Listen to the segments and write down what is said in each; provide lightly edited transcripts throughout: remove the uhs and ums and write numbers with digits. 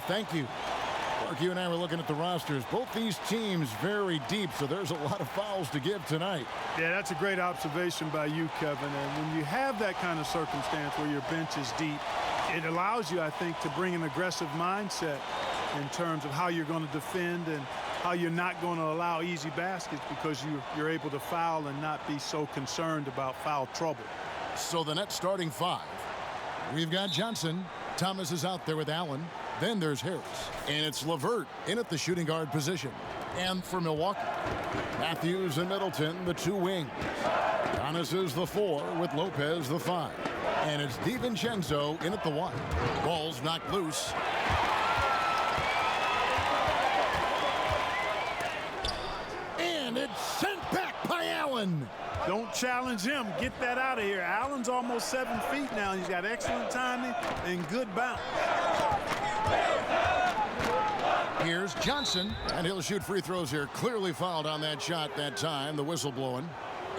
thank you. Mark, you and I were looking at the rosters. Both these teams very deep, so there's a lot of fouls to give tonight. Yeah, that's a great observation by you, Kevin. And when you have that kind of circumstance where your bench is deep, it allows you, I think, to bring an aggressive mindset in terms of how you're going to defend and how you're not going to allow easy baskets because you're able to foul and not be so concerned about foul trouble. So the Nets starting five. We've got Johnson. Thomas is out there with Allen. Then there's Harris. And it's LeVert in at the shooting guard position. And for Milwaukee, Matthews and Middleton, the two wings. Giannis is the 4 with Lopez the 5. And it's DiVincenzo in at the 1. Ball's knocked loose. And it's sent back by Allen. Don't challenge him. Get that out of here. Allen's almost 7 feet now. He's got excellent timing and good bounce. Here's Johnson, and he'll shoot free throws here. Clearly fouled on that shot that time, the whistle blowing.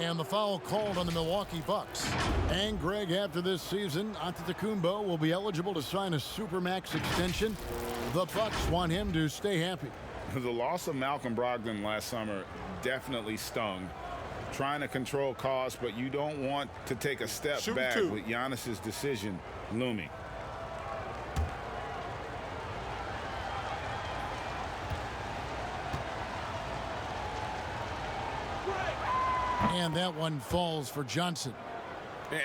And the foul called on the Milwaukee Bucks. And Greg, after this season, Antetokounmpo will be eligible to sign a Supermax extension. The Bucks want him to stay happy. The loss of Malcolm Brogdon last summer definitely stung. Trying to control costs, but you don't want to take a step back with Giannis's decision looming. And that one falls for Johnson.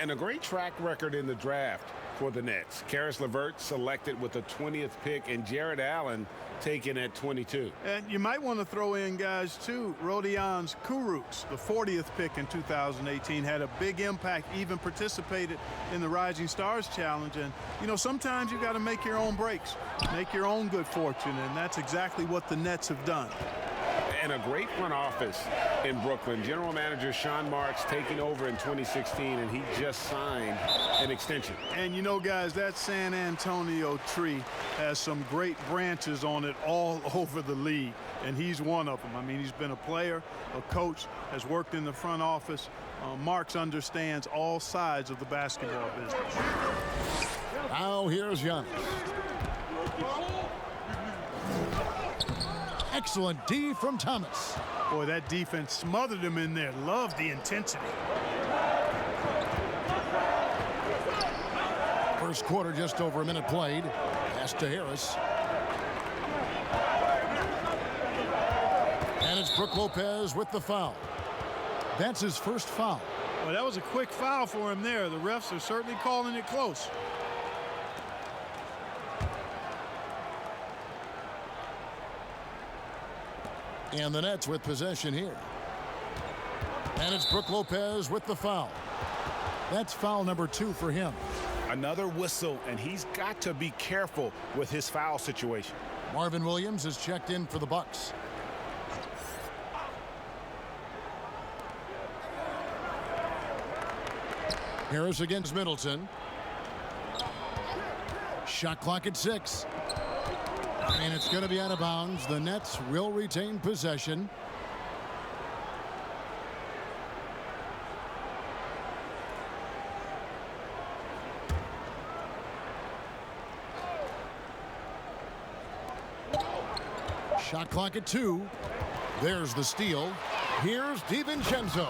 And a great track record in the draft for the Nets. Caris LeVert selected with the 20th pick and Jared Allen taken at 22. And you might want to throw in guys too. Rodions Kurucs, the 40th pick in 2018, had a big impact, even participated in the Rising Stars Challenge. And, you know, sometimes you got to make your own breaks, make your own good fortune, and that's exactly what the Nets have done. And a great front office in Brooklyn. General manager Sean Marks taking over in 2016, and he just signed an extension. And you know, guys, that San Antonio tree has some great branches on it all over the league, and he's one of them. I mean, he's been a player, a coach, has worked in the front office. Marks understands all sides of the basketball business. Now here's Giannis. Excellent D from Thomas. Boy, that defense smothered him in there. Love the intensity. First quarter, just over a minute played. Pass to Harris. And it's Brook Lopez with the foul. That's his first foul. Well, that was a quick foul for him there. The refs are certainly calling it close. And the Nets with possession here. And it's Brook Lopez with the foul. That's foul number 2 for him. Another whistle, and he's got to be careful with his foul situation. Marvin Williams is checked in for the Bucks. Harris against Middleton. Shot clock at 6. And it's going to be out of bounds. The Nets will retain possession. Shot clock at 2. There's the steal. Here's DiVincenzo.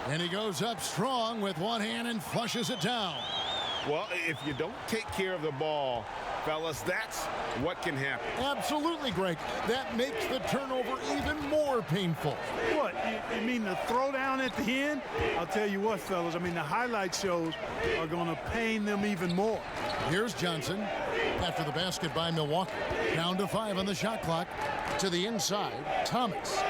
And he goes up strong with one hand and flushes it down. Well, if you don't take care of the ball, fellas, that's what can happen. Absolutely, Greg. That makes the turnover even more painful. What, you mean the throwdown at the end? I'll tell you what, fellas, I mean, the highlight shows are going to pain them even more. Here's Johnson after the basket by Milwaukee. Down to 5 on the shot clock. To the inside, Thomas.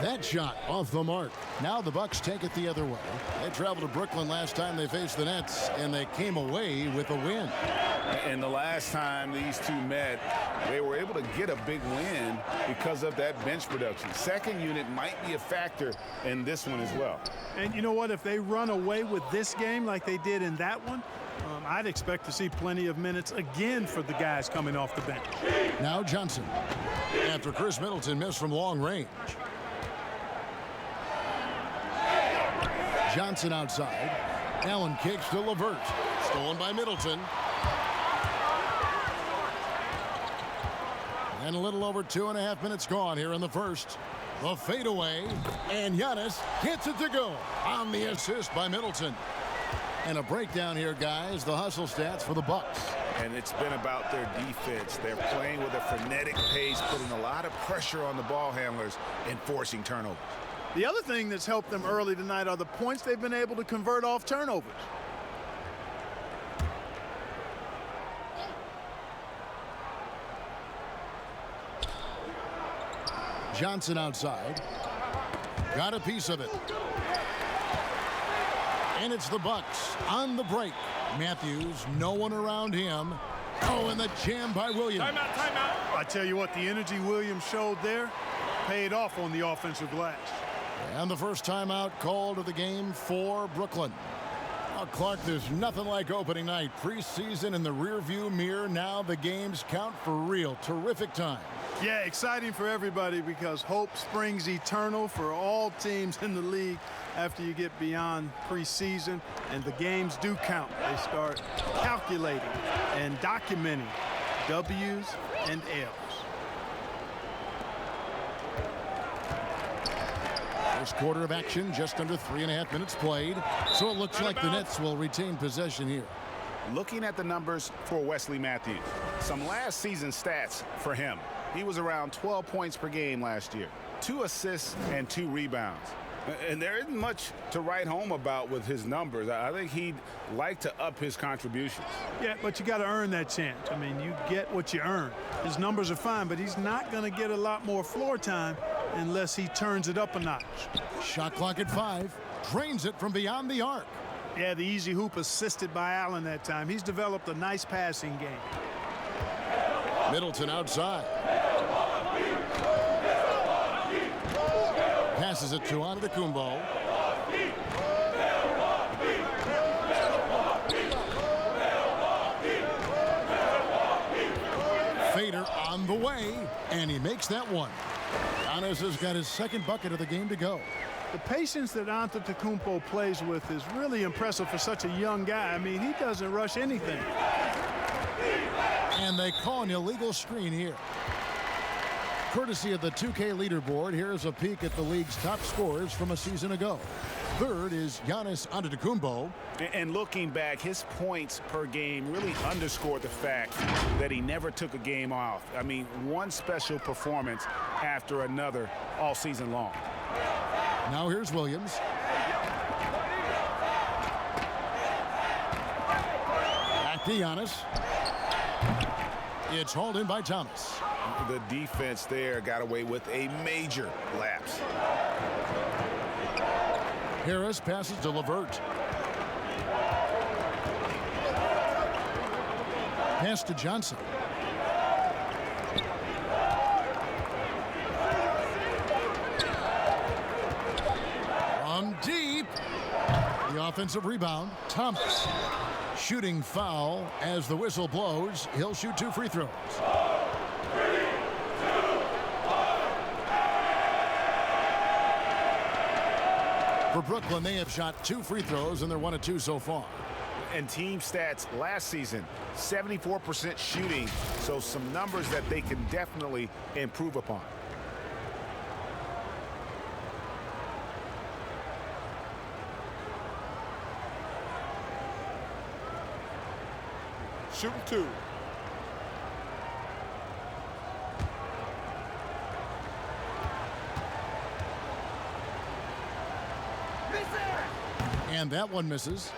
That shot off the mark. Now the Bucks take it the other way. They traveled to Brooklyn last time they faced the Nets, and they came away with a win. And the last time these two met, they were able to get a big win because of that bench production. Second unit might be a factor in this one as well. And you know what? If they run away with this game like they did in that one, I'd expect to see plenty of minutes again for the guys coming off the bench. Now Johnson, after Chris Middleton missed from long range. Johnson outside. Allen kicks to LeVert. Stolen by Middleton. And a little over 2.5 minutes gone here in the first. The fadeaway, and Giannis gets it to go on the assist by Middleton. And a breakdown here, guys. The hustle stats for the Bucks. And it's been about their defense. They're playing with a frenetic pace, putting a lot of pressure on the ball handlers and forcing turnovers. The other thing that's helped them early tonight are the points they've been able to convert off turnovers. Johnson outside. Got a piece of it. And it's the Bucks on the break. Matthews, no one around him. Oh, and the jam by Williams. Timeout, timeout. I tell you what, the energy Williams showed there paid off on the offensive glass. And the first timeout called of the game for Brooklyn. Well, Clark, there's nothing like opening night. Preseason in the rearview mirror. Now the games count for real. Terrific time. Yeah, exciting for everybody because hope springs eternal for all teams in the league after you get beyond preseason, and the games do count. They start calculating and documenting W's and L's. First quarter of action, just under 3.5 minutes played. So it looks like the Nets will retain possession here. Looking at the numbers for Wesley Matthews, some last season stats for him. He was around 12 points per game last year, 2 assists and 2 rebounds. And there isn't much to write home about with his numbers. I think he'd like to up his contributions. Yeah, but you got to earn that chance. I mean, you get what you earn. His numbers are fine, but he's not going to get a lot more floor time unless he turns it up a notch. Shot clock at 5. Drains it from beyond the arc. Yeah, the easy hoop assisted by Allen that time. He's developed a nice passing game. Middleton outside. Passes it to Antetokounmpo. Fader on the way, and he makes that one. Giannis has got his second bucket of the game to go. The patience that Antetokounmpo plays with is really impressive for such a young guy. I mean, he doesn't rush anything. And they call an illegal screen here. Courtesy of the 2K leaderboard, here's a peek at the league's top scorers from a season ago. Third is Giannis Antetokounmpo. And looking back, his points per game really underscored the fact that he never took a game off. I mean, one special performance after another all season long. Now here's Williams. Back to Giannis. It's hauled in by Thomas. The defense there got away with a major lapse. Harris passes to LeVert. Pass to Johnson. From deep. The offensive rebound. Thomas. Shooting foul as the whistle blows. He'll shoot 2 free throws. For Brooklyn, they have shot 2 free throws, and they're 1 of 2 so far. And team stats last season, 74% shooting, so some numbers that they can definitely improve upon. Shooting 2. And that one misses.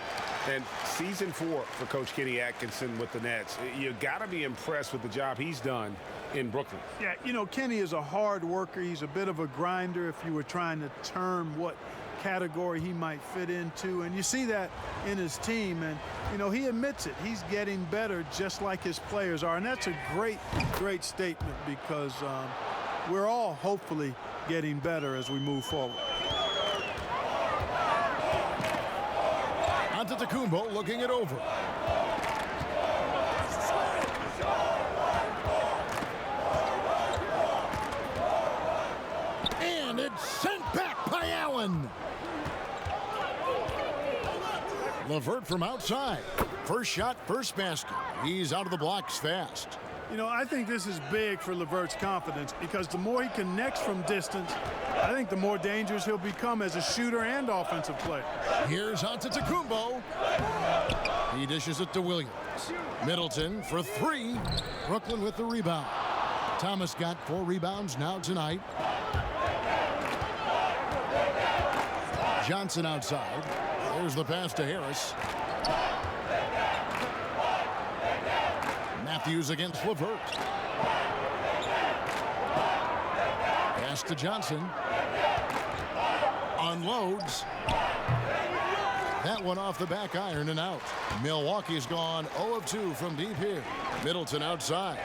And season 4 for Coach Kenny Atkinson with the Nets. You got to be impressed with the job he's done in Brooklyn. Yeah, you know, Kenny is a hard worker. He's a bit of a grinder if you were trying to term what category he might fit into. And you see that in his team. And, you know, he admits it. He's getting better just like his players are. And that's a great, great statement because we're all hopefully getting better as we move forward. Antetokounmpo looking it over. And it's sent back by Allen. LeVert from outside. First shot, first basket. He's out of the blocks fast. You know, I think this is big for LeVert's confidence because the more he connects from distance, I think the more dangerous he'll become as a shooter and offensive player. Here's Antetokounmpo. He dishes it to Williams. Middleton for three. Brooklyn with the rebound. Thomas got 4 rebounds now tonight. Johnson outside. There's the pass to Harris. Matthews against LeVert. Pass to Johnson. Unloads. That one off the back iron and out. Milwaukee's gone 0 of 2 from deep here. Middleton outside.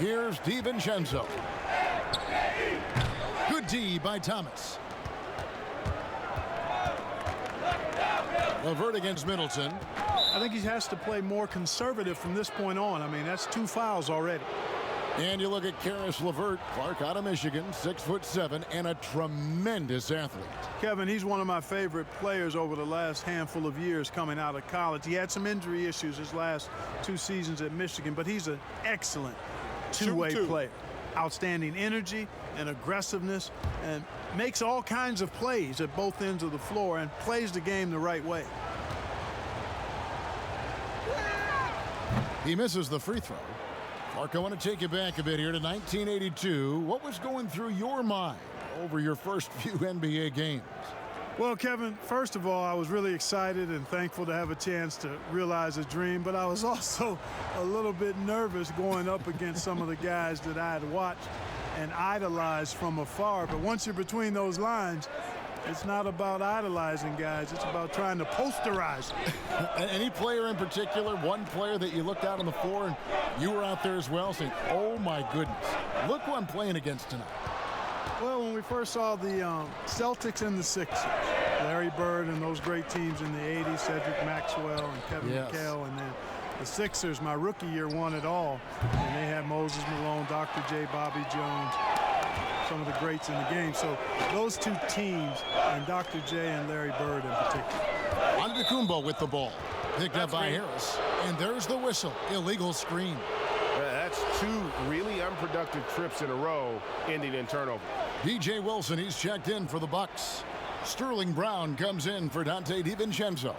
Here's DiVincenzo. Good D by Thomas. LeVert against Middleton. I think he has to play more conservative from this point on. I mean, that's 2 fouls already. And you look at Caris LeVert, Clark out of Michigan, 6'7", and a tremendous athlete. Kevin, he's one of my favorite players over the last handful of years coming out of college. He had some injury issues his last 2 seasons at Michigan, but he's an excellent two-way player. Outstanding energy and aggressiveness, and makes all kinds of plays at both ends of the floor and plays the game the right way. He misses the free throw. Mark, I want to take you back a bit here to 1982. What was going through your mind over your first few NBA games? Well, Kevin, first of all, I was really excited and thankful to have a chance to realize a dream, but I was also a little bit nervous going up against some of the guys that I had watched and idolized from afar. But once you're between those lines, it's not about idolizing guys. It's about trying to posterize them. Any player in particular, one player that you looked out on the floor and you were out there as well saying, oh my goodness, look who I'm playing against tonight? Well, when we first saw the Celtics and the Sixers, Larry Bird and those great teams in the 80s, Cedric Maxwell and Kevin McHale, and then the Sixers, my rookie year, won it all. And they had Moses Malone, Dr. J, Bobby Jones, some of the greats in the game. So those 2 teams, and Dr. J and Larry Bird in particular. Antetokounmpo with the ball. Picked up by Harris. And there's the whistle. Illegal screen. That's 2 really unproductive trips in a row, ending in turnover. DJ Wilson, he's checked in for the Bucks. Sterling Brown comes in for Dante DiVincenzo.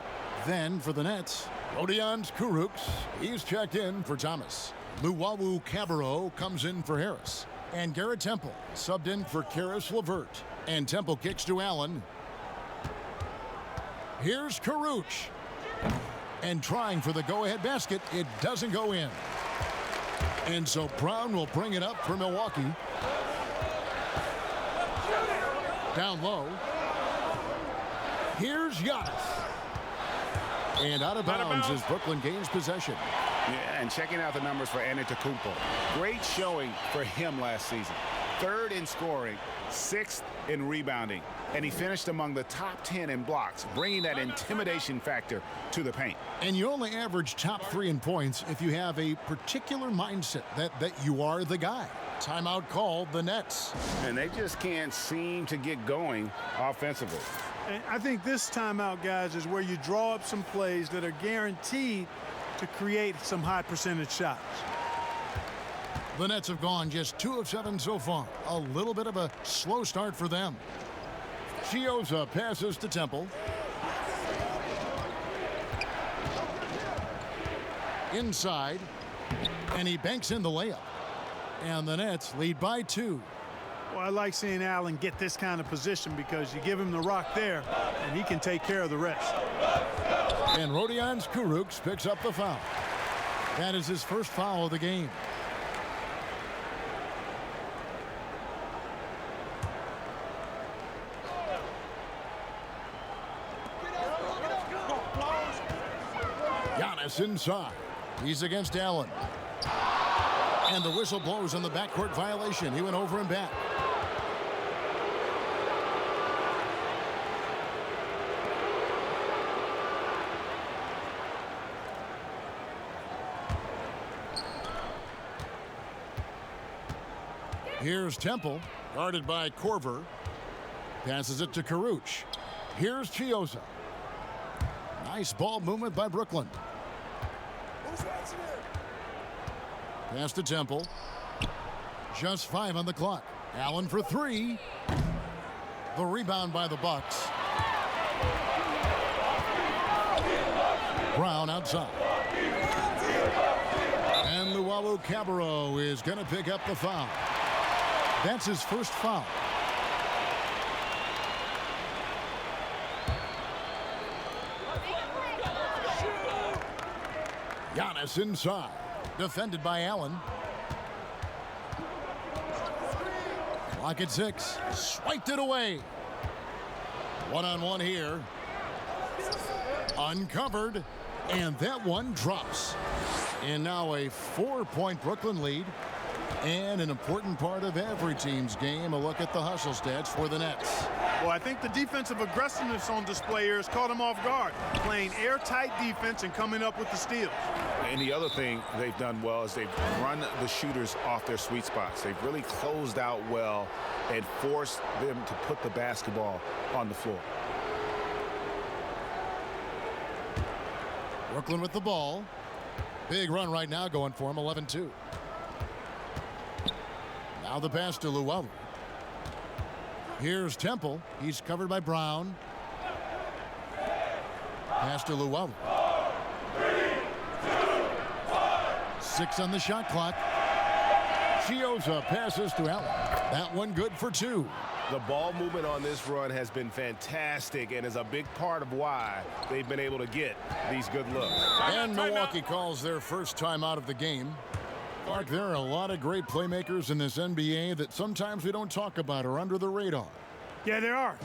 Then for the Nets, Rodion Kurucs, he's checked in for Thomas. Luwawu Cabarrot comes in for Harris. And Garrett Temple subbed in for Caris LeVert. And Temple kicks to Allen. Here's Kurucs. And trying for the go-ahead basket, it doesn't go in. And so Brown will bring it up for Milwaukee. Down low. Here's Giannis. And out of bounds as Brooklyn gains possession. Yeah, and checking out the numbers for Antetokounmpo. Great showing for him last season. 3rd in scoring, 6th in rebounding, and he finished among the top 10 in blocks, bringing that intimidation factor to the paint. And you only average top 3 in points if you have a particular mindset that you are the guy. Timeout called the Nets. And they just can't seem to get going offensively. And I think this timeout, guys, is where you draw up some plays that are guaranteed to create some high percentage shots. The Nets have gone just 2 of 7 so far. A little bit of a slow start for them. Chioza passes to Temple. Inside. And he banks in the layup. And the Nets lead by 2. Well, I like seeing Allen get this kind of position because you give him the rock there, and he can take care of the rest. And Rodion Kurucs picks up the foul. That is his first foul of the game. Giannis inside. He's against Allen. And the whistle blows on the backcourt violation. He went over and back. Here's Temple, guarded by Korver. Passes it to Kurucs. Here's Chioza. Nice ball movement by Brooklyn. Pass to Temple. Just 5 on the clock. Allen for 3. The rebound by the Bucks. Brown outside. And Luau Cabarro is going to pick up the foul. That's his first foul. Giannis inside. Defended by Allen. Clock at 6. Swiped it away. One-on-one here. Uncovered. And that one drops. And now a 4-point Brooklyn lead. And an important part of every team's game, a look at the hustle stats for the Nets. Well, I think the defensive aggressiveness on display here has caught them off guard. Playing airtight defense and coming up with the steals. And the other thing they've done well is they've run the shooters off their sweet spots. They've really closed out well and forced them to put the basketball on the floor. Brooklyn with the ball. Big run right now going for him, 11-2. Now the pass to Luau. Here's Temple. He's covered by Brown. Pass to Luau. 6 on the shot clock. Chioza passes to Allen. That one good for 2. The ball movement on this run has been fantastic and is a big part of why they've been able to get these good looks. And Milwaukee calls their first timeout of the game. Clark, there are a lot of great playmakers in this NBA that sometimes we don't talk about or under the radar. Yeah, there are.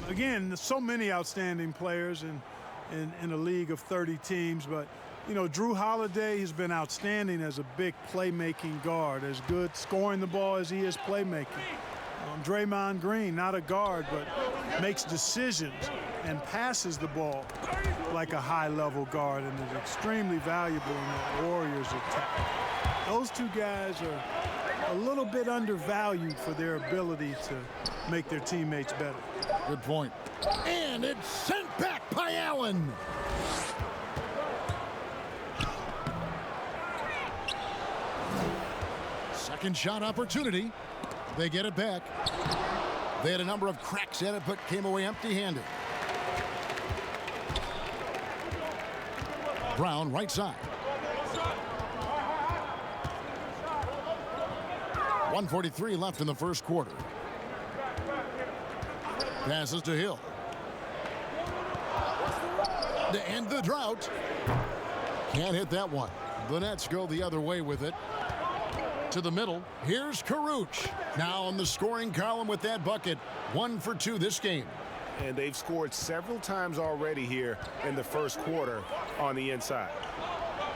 Again, there's so many outstanding players in a league of 30 teams. But, you know, Drew Holiday has been outstanding as a big playmaking guard, as good scoring the ball as he is playmaking. Draymond Green, not a guard, but makes decisions and passes the ball like a high-level guard and is extremely valuable in the Warriors' attack. Those two guys are a little bit undervalued for their ability to make their teammates better. Good point. And it's sent back by Allen. Second shot opportunity. They get it back. They had a number of cracks at it, but came away empty-handed. Brown, right side. 1:43 left in the first quarter. Passes to Hill. To end the drought. Can't hit that one. The Nets go the other way with it. To the middle. Here's Caruch. Now on the scoring column with that bucket. 1 for 2 this game. And they've scored several times already here in the first quarter on the inside.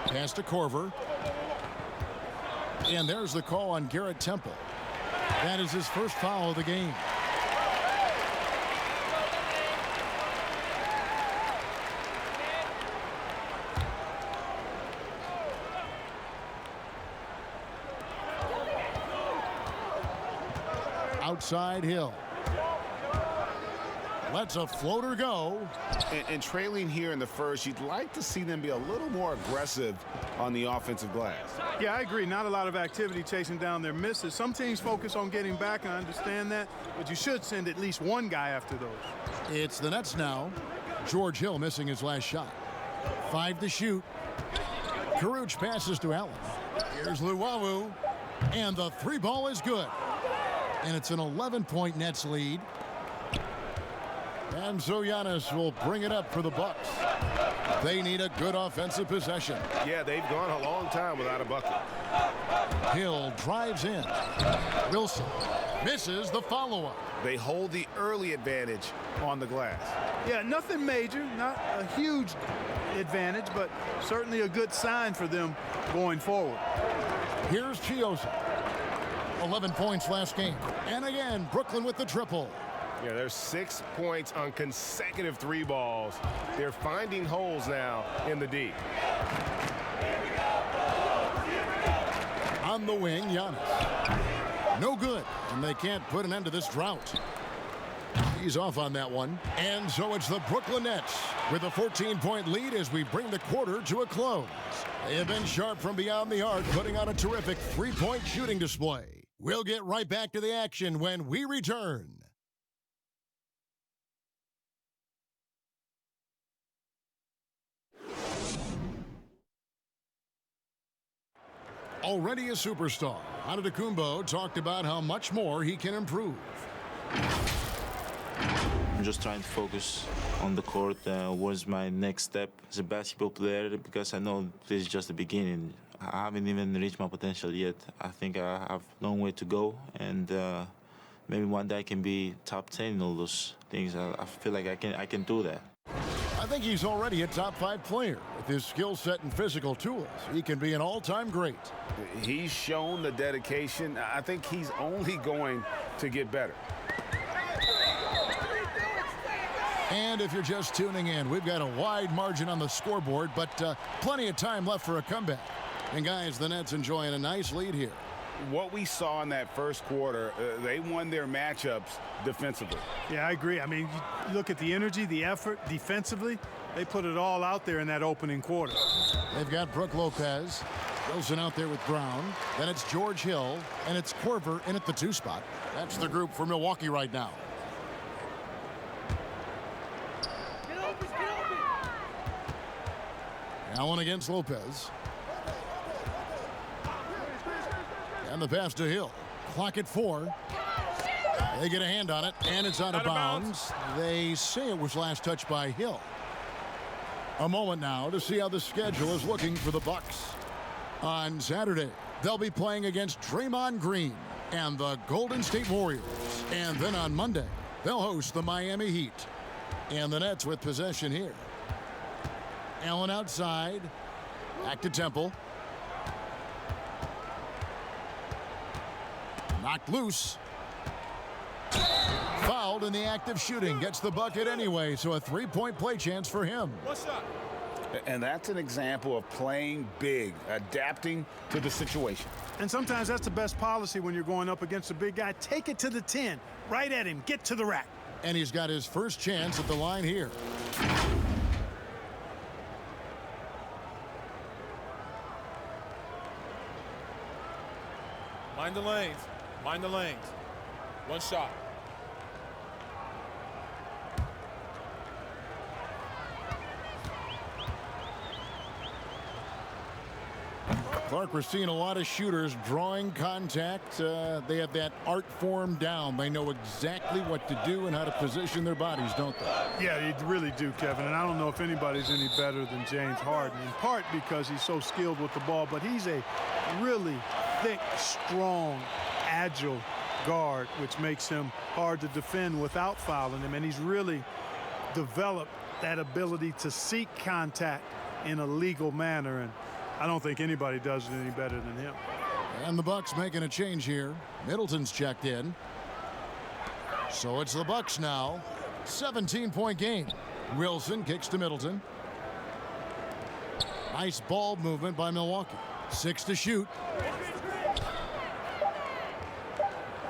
Pass to Korver. And there's the call on Garrett Temple. That is his first foul of the game. Outside Hill. Lets a floater go. And trailing here in the first, you'd like to see them be a little more aggressive on the offensive glass. Yeah, I agree. Not a lot of activity chasing down their misses. Some teams focus on getting back, I understand that, but you should send at least one guy after those. It's the Nets now. George Hill missing his last shot. 5 to shoot. Caruch passes to Allen. Here's Luau. And the 3 ball is good. And it's an 11-point Nets lead. And so Giannis will bring it up for the Bucks. They need a good offensive possession. Yeah, they've gone a long time without a bucket. Hill drives in. Wilson misses the follow-up. They hold the early advantage on the glass. Yeah, nothing major, not a huge advantage, but certainly a good sign for them going forward. Here's Chioza. 11 points last game. And again, Brooklyn with the triple. Yeah, there's 6 points on consecutive 3 balls. They're finding holes now in the D. On the wing, Giannis. No good, and they can't put an end to this drought. He's off on that one. And so it's the Brooklyn Nets with a 14-point lead as we bring the quarter to a close. They have been sharp from beyond the arc, putting on a terrific three-point shooting display. We'll get right back to the action when we return. Already a superstar, Antetokounmpo talked about how much more he can improve. I'm just trying to focus on the court. What's my next step as a basketball player? Because I know this is just the beginning. I haven't even reached my potential yet. I think I have a long way to go, and maybe one day I can be top 10 in all those things. I feel like I can do that. I think he's already a top 5 player. With his skill set and physical tools, he can be an all-time great. He's shown the dedication. I think he's only going to get better. And if you're just tuning in, we've got a wide margin on the scoreboard, but plenty of time left for a comeback. And guys, the Nets enjoying a nice lead here. What we saw in that first quarter, they won their matchups defensively. Yeah, I agree. I mean, you look at the energy, the effort defensively. They put it all out there in that opening quarter. They've got Brook Lopez. Wilson out there with Brown. Then it's George Hill, and it's Korver in at the 2 spot. That's the group for Milwaukee right now. Allen against Lopez. And the pass to Hill. Clock at 4. They get a hand on it, and it's out of bounds. They say it was last touched by Hill. A moment now to see how the schedule is looking for the Bucks. On Saturday, they'll be playing against Draymond Green and the Golden State Warriors. And then on Monday, they'll host the Miami Heat. And the Nets with possession here. Allen outside. Back to Temple. Knocked loose. Fouled in the act of shooting. Gets the bucket anyway, so a 3-point play chance for him. What's up? And that's an example of playing big, adapting to the situation. And sometimes that's the best policy when you're going up against a big guy. Take it to the 10. Right at him. Get to the rack. And he's got his first chance at the line here. Mind the lanes. Mind the lanes. One shot. Clark, we're seeing a lot of shooters drawing contact. They have that art form down. They know exactly what to do and how to position their bodies, don't they? Yeah, they really do, Kevin. And I don't know if anybody's any better than James Harden, in part because he's so skilled with the ball, but he's a really thick, strong, agile guard, which makes him hard to defend without fouling him. And he's really developed that ability to seek contact in a legal manner. And I don't think anybody does it any better than him. And the Bucks making a change here. Middleton's checked in. So it's the Bucks now. 17-point game. Wilson kicks to Middleton. Nice ball movement by Milwaukee. 6 to shoot.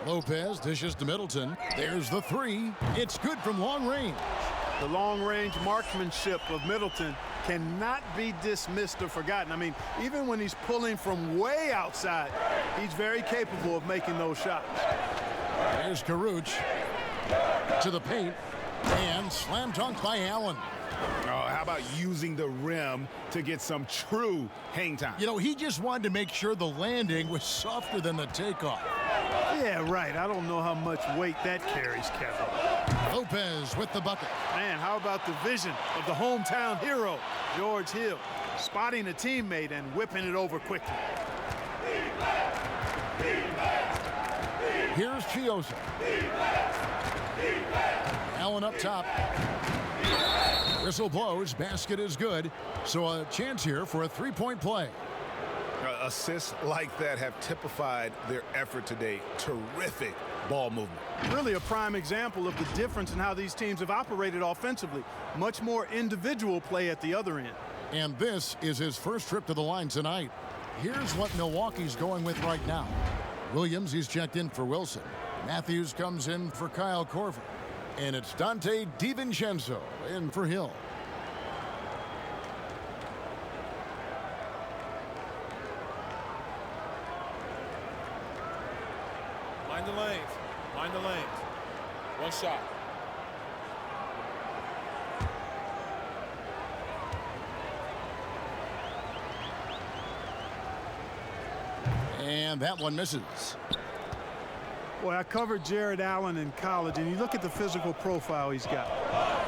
Lopez dishes to Middleton. There's the 3. It's good from long range. The long-range marksmanship of Middleton cannot be dismissed or forgotten. I mean, even when he's pulling from way outside, he's very capable of making those shots. There's Karuch to the paint, and slam dunk by Allen. Oh, how about using the rim to get some true hang time? You know, he just wanted to make sure the landing was softer than the takeoff. Yeah, right. I don't know how much weight that carries, Kevin. Lopez with the bucket. Man, how about the vision of the hometown hero, George Hill, spotting a teammate and whipping it over quickly. Here's Chiosa. Allen up top. Whistle blows. Basket is good. So a chance here for a 3-point play. Assists like that have typified their effort today. Terrific ball movement. Really a prime example of the difference in how these teams have operated offensively. Much more individual play at the other end. And this is his first trip to the line tonight. Here's what Milwaukee's going with right now. Williams, he's checked in for Wilson. Matthews comes in for Kyle Korver. And it's Dante DiVincenzo in for Hill. Mind the lanes. Mind the lanes. One shot. And that one misses. Boy, I covered Jared Allen in college, and you look at the physical profile he's got.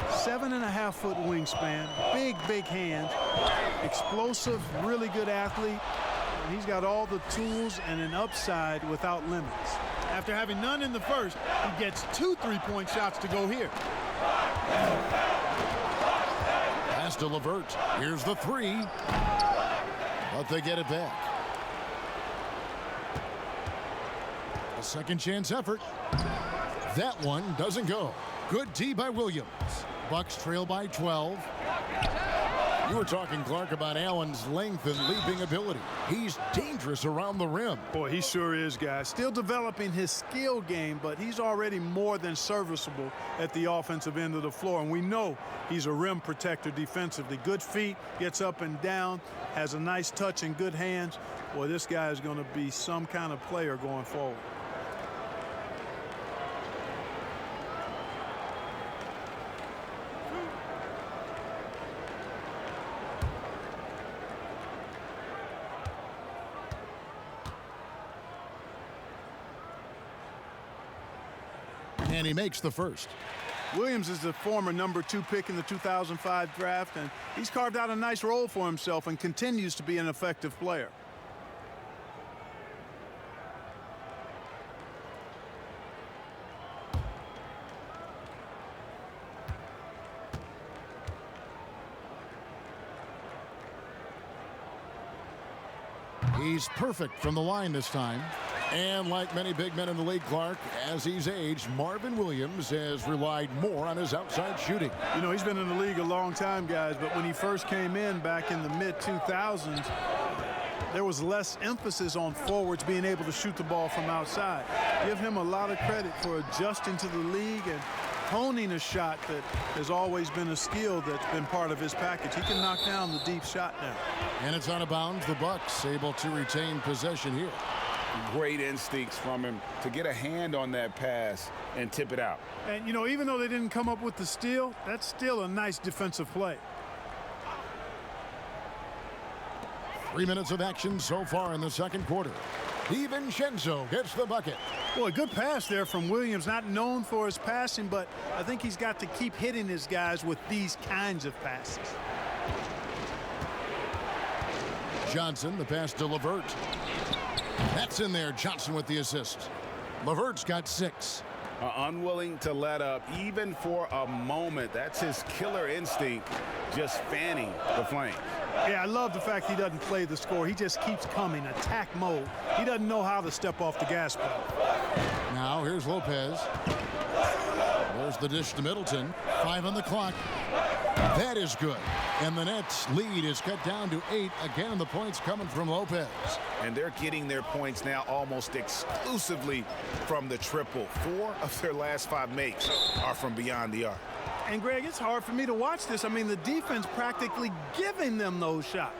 7.5-foot wingspan, big hands, explosive, really good athlete. And he's got all the tools and an upside without limits. After having none in the first, he gets 2 3-point shots to go here. Pass to LeVert. Here's the 3. But they get it back. A second chance effort. That one doesn't go. Good D by Williams. Bucks trail by 12. You were talking, Clark, about Allen's length and leaping ability. He's dangerous around the rim. Boy, he sure is, guys. Still developing his skill game, but he's already more than serviceable at the offensive end of the floor. And we know he's a rim protector defensively. Good feet, gets up and down, has a nice touch and good hands. Boy, this guy is going to be some kind of player going forward. And he makes the first. Williams is the former #2 pick in the 2005 draft, and he's carved out a nice role for himself and continues to be an effective player. He's perfect from the line this time. And like many big men in the league, Clark, as he's aged, Marvin Williams has relied more on his outside shooting. You know, he's been in the league a long time, guys, but when he first came in back in the mid-2000s, there was less emphasis on forwards being able to shoot the ball from outside. Give him a lot of credit for adjusting to the league and honing a shot that has always been a skill that's been part of his package. He can knock down the deep shot now. And it's out of bounds. The Bucks able to retain possession here. Great instincts from him to get a hand on that pass and tip it out. And, you know, even though they didn't come up with the steal, that's still a nice defensive play. 3 minutes of action so far in the second quarter. DiVincenzo gets the bucket. Boy, good pass there from Williams. Not known for his passing, but I think he's got to keep hitting his guys with these kinds of passes. Johnson, the pass to LeVert. That's in there. Johnson with the assist. LeVert's got 6. Unwilling to let up even for a moment. That's his killer instinct, just fanning the flames. Yeah, I love the fact he doesn't play the score. He just keeps coming, attack mode. He doesn't know how to step off the gas pedal. Now here's Lopez. There's the dish to Middleton. 5 on the clock. That is good. And the Nets lead is cut down to 8. Again, the points coming from Lopez. And they're getting their points now almost exclusively from the triple. 4 of their last 5 makes are from beyond the arc. And, Greg, it's hard for me to watch this. I mean, the defense practically giving them those shots.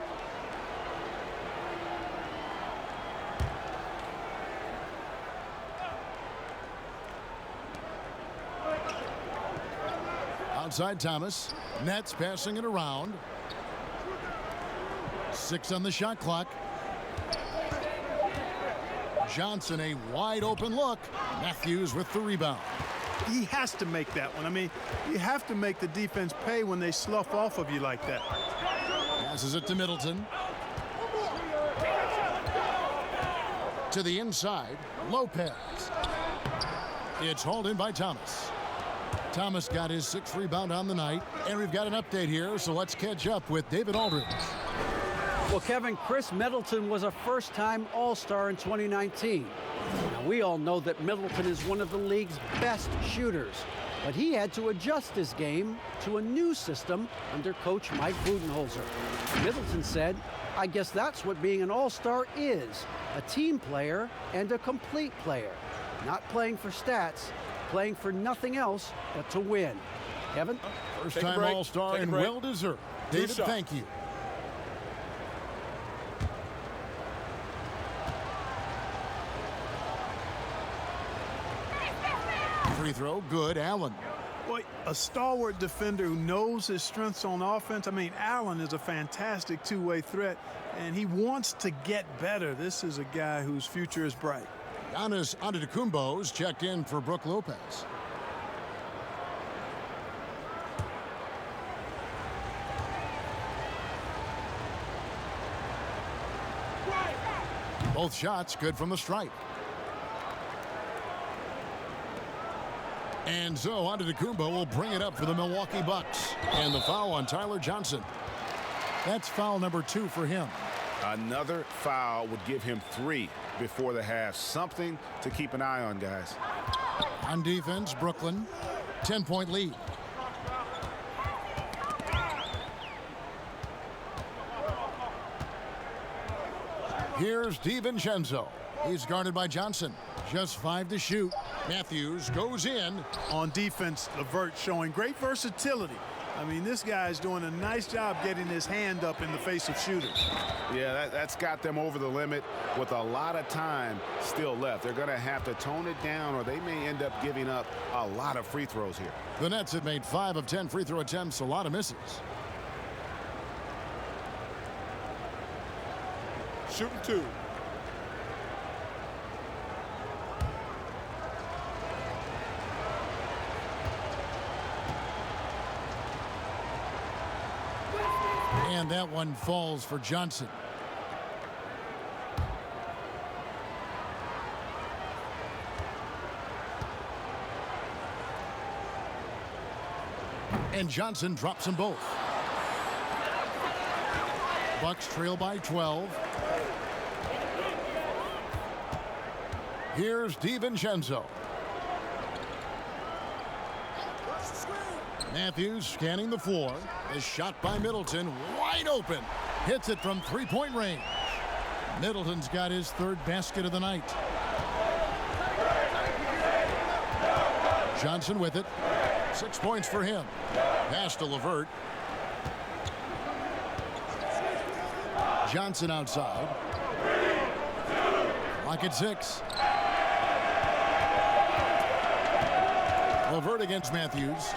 Outside Thomas. Nets passing it around. 6 on the shot clock. Johnson, a wide open look. Matthews with the rebound. He has to make that one. I mean, you have to make the defense pay when they slough off of you like that. Passes it to Middleton. To the inside, Lopez. It's hauled in by Thomas. Thomas got his 6th rebound on the night. And we've got an update here, so let's catch up with David Aldridge. Well, Kevin, Chris Middleton was a first-time All-Star in 2019. Now, we all know that Middleton is one of the league's best shooters, but he had to adjust his game to a new system under coach Mike Budenholzer. Middleton said, "I guess that's what being an All-Star is, a team player and a complete player. Not playing for stats, playing for nothing else but to win." Kevin? First-time All-Star and well-deserved. David, thank you. free throw, good. Allen. Boy, a stalwart defender who knows his strengths on offense. I mean, Allen is a fantastic two-way threat, and he wants to get better. This is a guy whose future is bright. Giannis Antetokounmpo's checked in for Brook Lopez. Both shots good from the stripe. And so Antetokounmpo will bring it up for the Milwaukee Bucks. And the foul on Tyler Johnson. That's foul number 2 for him. Another foul would give him 3 before the half. Something to keep an eye on, guys. On defense, Brooklyn, 10-point lead. Here's DiVincenzo. He's guarded by Johnson. Just 5 to shoot. Matthews goes in. On defense, LeVert showing great versatility. I mean, this guy is doing a nice job getting his hand up in the face of shooters. Yeah, that's got them over the limit with a lot of time still left. They're going to have to tone it down, or they may end up giving up a lot of free throws here. The Nets have made 5 of 10 free throw attempts, a lot of misses. Shooting 2. And that one falls for Johnson. And Johnson drops them both. Bucks trail by 12. Here's DiVincenzo. Matthews scanning the floor. A shot by Middleton, wide open. Hits it from three-point range. Middleton's got his 3rd basket of the night. Johnson with it. 6 points for him. Pass to LeVert. Johnson outside. Clock at 6. LeVert against Matthews.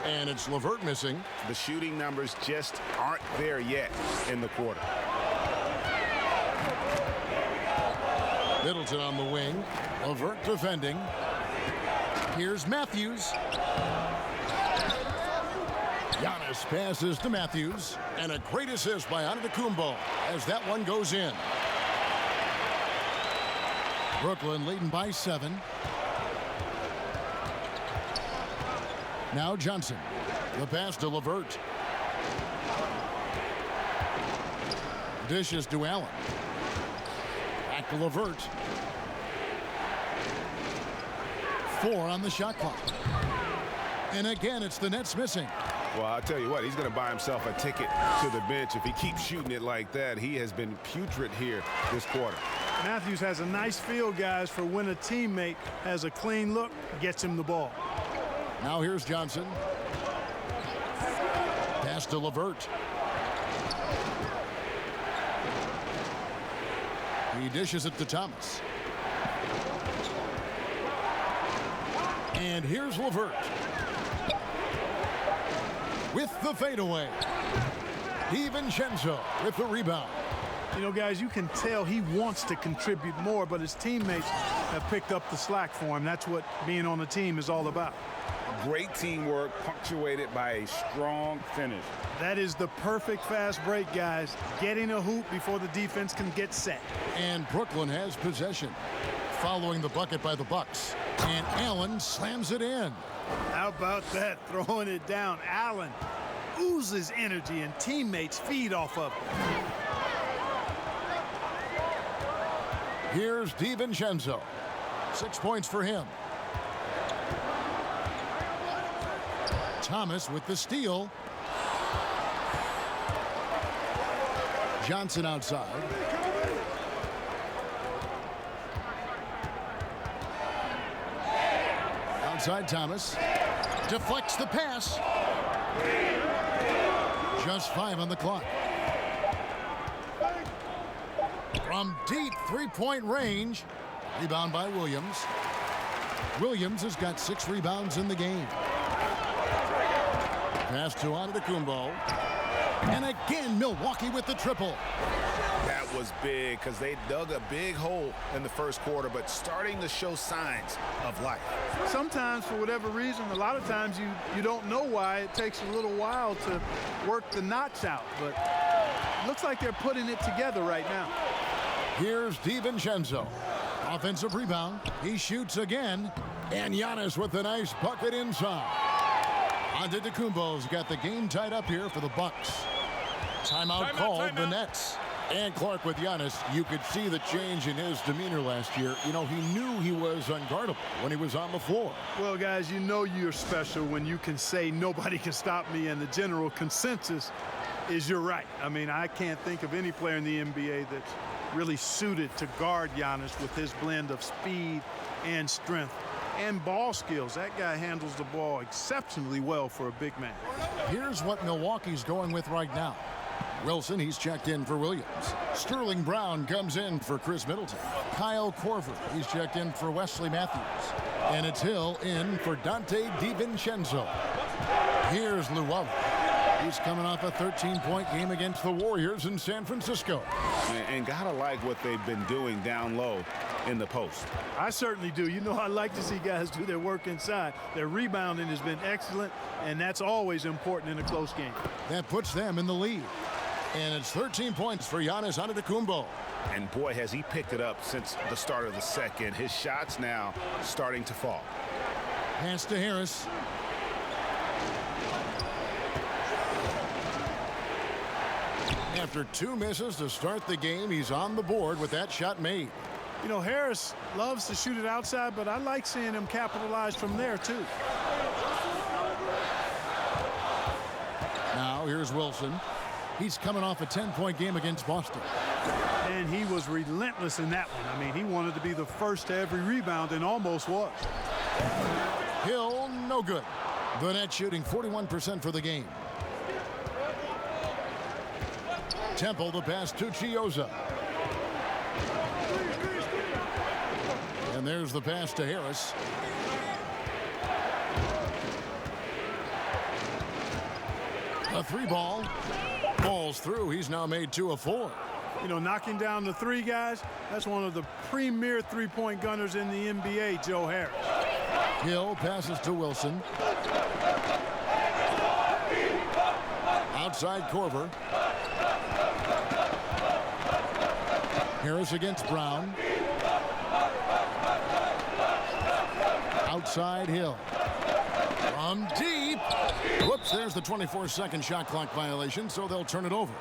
And it's LeVert missing. The shooting numbers just aren't there yet in the quarter. Middleton on the wing. LeVert defending. Here's Matthews. Giannis passes to Matthews. And a great assist by Antetokounmpo as that one goes in. Brooklyn leading by 7. Now Johnson. The pass to LeVert. Dishes to Allen. Back to LeVert. 4 on the shot clock. And again, it's the Nets missing. Well, I'll tell you what, he's going to buy himself a ticket to the bench if he keeps shooting it like that. He has been putrid here this quarter. Matthews has a nice feel, guys, for when a teammate has a clean look, gets him the ball. Now here's Johnson. Pass to LeVert. He dishes it to Thomas. And here's LeVert. With the fadeaway. DiVincenzo with the rebound. You know, guys, you can tell he wants to contribute more, but his teammates have picked up the slack for him. That's what being on the team is all about. Great teamwork punctuated by a strong finish. That is the perfect fast break, guys. Getting a hoop before the defense can get set. And Brooklyn has possession. Following the bucket by the Bucks. And Allen slams it in. How about that? Throwing it down. Allen oozes energy and teammates feed off of it. Here's DiVincenzo. 6 points for him. Thomas with the steal. Johnson outside. Outside Thomas. Deflects the pass. Just 5 on the clock. From deep 3-point range. Rebound by Williams. Williams has got 6 rebounds in the game. Pass to Antetokounmpo. And again, Milwaukee with the triple. That was big because they dug a big hole in the first quarter, but starting to show signs of life. Sometimes, for whatever reason, a lot of times you don't know why. It takes a little while to work the knots out, but it looks like they're putting it together right now. Here's DiVincenzo. Offensive rebound. He shoots again. And Giannis with a nice bucket inside. Antetokounmpo's got the game tied up here for the Bucks. Timeout called the Nets. And Clark with Giannis, you could see the change in his demeanor last year. You know, he knew he was unguardable when he was on the floor. Well, guys, you know you're special when you can say nobody can stop me, and the general consensus is you're right. I mean, I can't think of any player in the NBA that's really suited to guard Giannis with his blend of speed and strength and ball skills. That guy handles the ball exceptionally well for a big man. Here's what Milwaukee's going with right now. Wilson, he's checked in for Williams. Sterling Brown comes in for Chris Middleton. Kyle Korver, he's checked in for Wesley Matthews. And it's Hill in for Dante DiVincenzo. Here's Luau. He's coming off a 13-point game against the Warriors in San Francisco. And gotta like what they've been doing down low in the post. I certainly do. You know, I like to see guys do their work inside. Their rebounding has been excellent, and that's always important in a close game. That puts them in the lead. And it's 13 points for Giannis Antetokounmpo. And boy, has he picked it up since the start of the second. His shots now starting to fall. Pass to Harris. After 2 misses to start the game, he's on the board with that shot made. You know, Harris loves to shoot it outside, but I like seeing him capitalize from there, too. Now, here's Wilson. He's coming off a 10-point game against Boston. And he was relentless in that one. I mean, he wanted to be the first to every rebound and almost was. Hill, no good. The net shooting 41% for the game. Temple, the pass to Chioza. And there's the pass to Harris. A 3-ball. Falls through. He's now made 2 of 4. You know, knocking down the 3 guys, that's one of the premier three-point gunners in the NBA, Joe Harris. Hill passes to Wilson. Outside Korver. Harris against Brown. Outside Hill. From deep. Whoops, there's the 24-second shot clock violation, so they'll turn it over.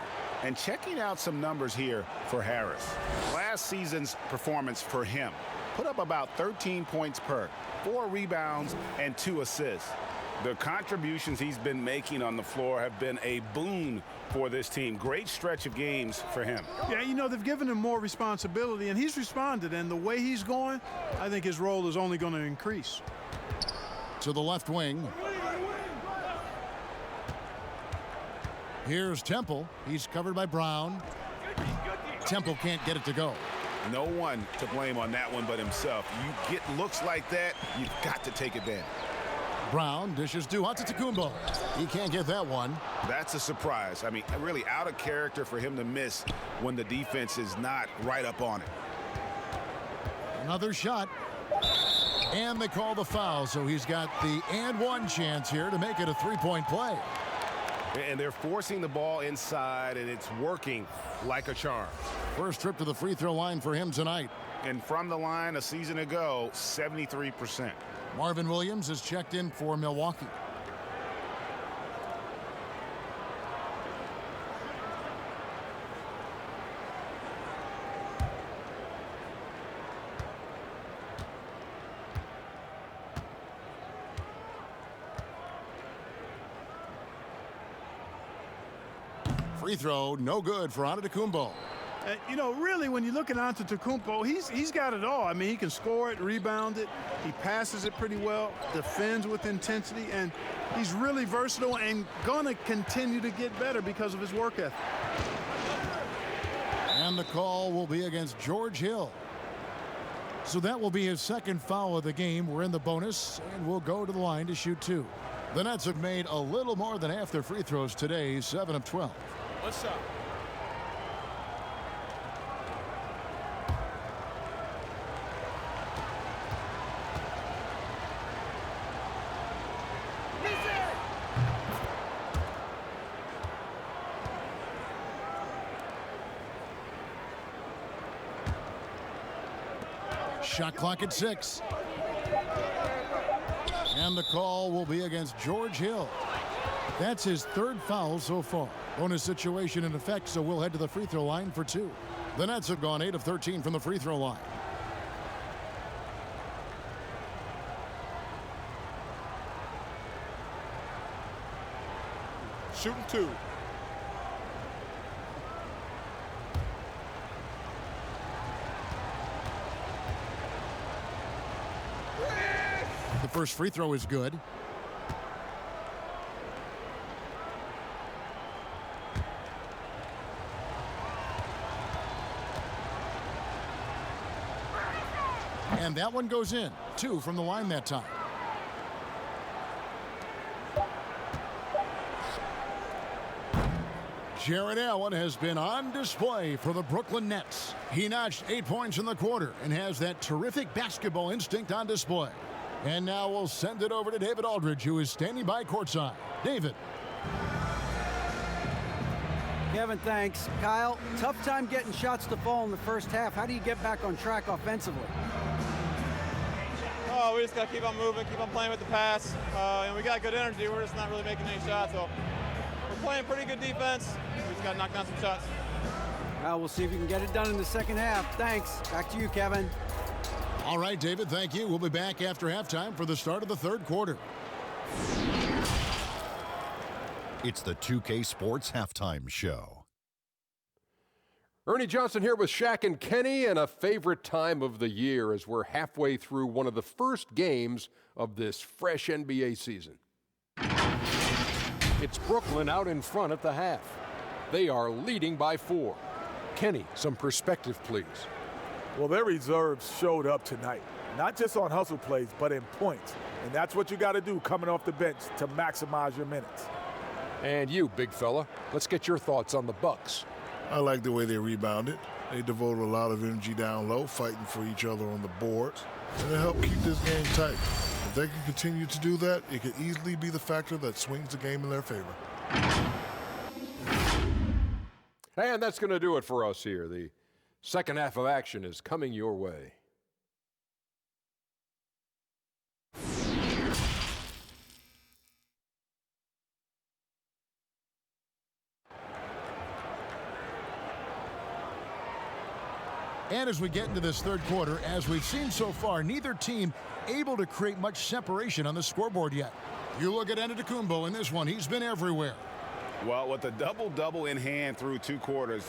And checking out some numbers here for Harris. Last season's performance for him put up about 13 points per, 4 rebounds, and 2 assists. The contributions he's been making on the floor have been a boon for this team. Great stretch of games for him. Yeah, you know, they've given him more responsibility, and he's responded. And the way he's going, I think his role is only going to increase. To the left wing. Here's Temple. He's covered by Brown. Temple can't get it to go. No one to blame on that one but himself. You get looks like that, you've got to take advantage. Brown dishes to Antetokounmpo. He can't get that one. That's a surprise. I mean, really out of character for him to miss when the defense is not right up on it. Another shot. And they call the foul, so he's got the and one chance here to make it a 3-point play. And they're forcing the ball inside, and it's working like a charm. First trip to the free throw line for him tonight. And from the line a season ago, 73%. Marvin Williams is checked in for Milwaukee. Free throw, no good for Antetokounmpo. You know, really, when you look at Antetokounmpo, he's got it all. I mean, he can score it, rebound it, he passes it pretty well, defends with intensity, and he's really versatile and going to continue to get better because of his work ethic. And the call will be against George Hill. So that will be his second foul of the game. We're in the bonus, and we'll go to the line to shoot 2. The Nets have made a little more than half their free throws today, 7 of 12. What's up? Shot clock at 6. And the call will be against George Hill. That's his 3rd foul so far. Bonus situation in effect, so we'll head to the free throw line for 2. The Nets have gone 8 of 13 from the free throw line. Shooting 2. The first free throw is good. And that one goes in. 2 from the line that time. Jared Allen has been on display for the Brooklyn Nets. He notched 8 points in the quarter and has that terrific basketball instinct on display. And now we'll send it over to David Aldridge, who is standing by courtside. David. Kevin, thanks. Kyle, tough time getting shots to fall in the first half. How do you get back on track offensively? Oh, we just got to keep on moving, keep on playing with the pass. And we got good energy. We're just not really making any shots. So we're playing pretty good defense. We just got to knock down some shots. Well, we'll see if you can get it done in the second half. Thanks. Back to you, Kevin. All right, David, thank you. We'll be back after halftime for the start of the 3rd quarter. It's the 2K Sports Halftime Show. Ernie Johnson here with Shaq and Kenny, and a favorite time of the year as we're halfway through one of the first games of this fresh NBA season. It's Brooklyn out in front at the half. They are leading by 4. Kenny, some perspective, please. Well, their reserves showed up tonight, not just on hustle plays, but in points. And that's what you got to do coming off the bench to maximize your minutes. And you, big fella, let's get your thoughts on the Bucks. I like the way they rebounded. They devoted a lot of energy down low, fighting for each other on the boards, and it helped keep this game tight. If they can continue to do that, it could easily be the factor that swings the game in their favor. And that's going to do it for us here. The second half of action is coming your way. And as we get into this 3rd quarter, as we've seen so far, neither team able to create much separation on the scoreboard yet. You look at Antetokounmpo in this one. He's been everywhere. Well, with a double-double in hand through 2 quarters,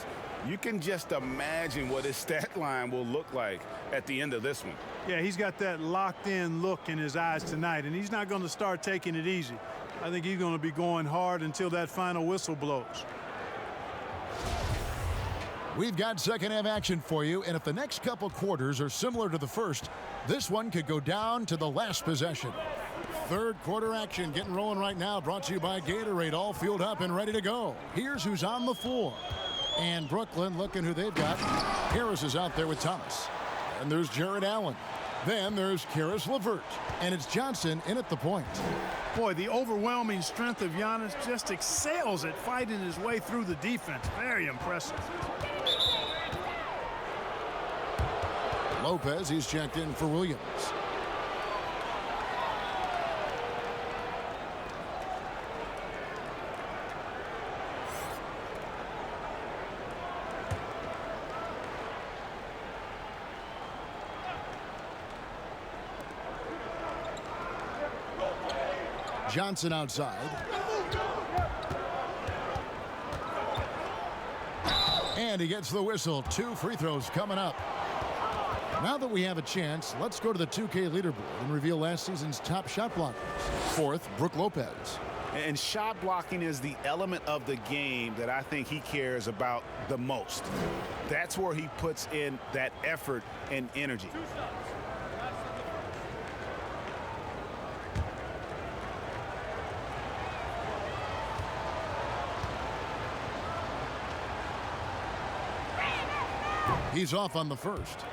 you can just imagine what his stat line will look like at the end of this one. Yeah, he's got that locked-in look in his eyes tonight, and he's not going to start taking it easy. I think he's going to be going hard until that final whistle blows. We've got second half action for you, and if the next couple quarters are similar to the first, this one could go down to the last possession. 3rd quarter action getting rolling right now, brought to you by Gatorade, all fueled up and ready to go. Here's who's on the floor. And Brooklyn, looking who they've got. Harris is out there with Thomas. And there's Jared Allen. Then there's Caris LeVert. And it's Johnson in at the point. Boy, the overwhelming strength of Giannis just excels at fighting his way through the defense. Very impressive. Lopez, he's checked in for Williams. Johnson outside. And he gets the whistle. 2 free throws coming up. Now that we have a chance, let's go to the 2K leaderboard and reveal last season's top shot blockers. 4th, Brook Lopez. And shot blocking is the element of the game that I think he cares about the most. That's where he puts in that effort and energy. He's off on the first.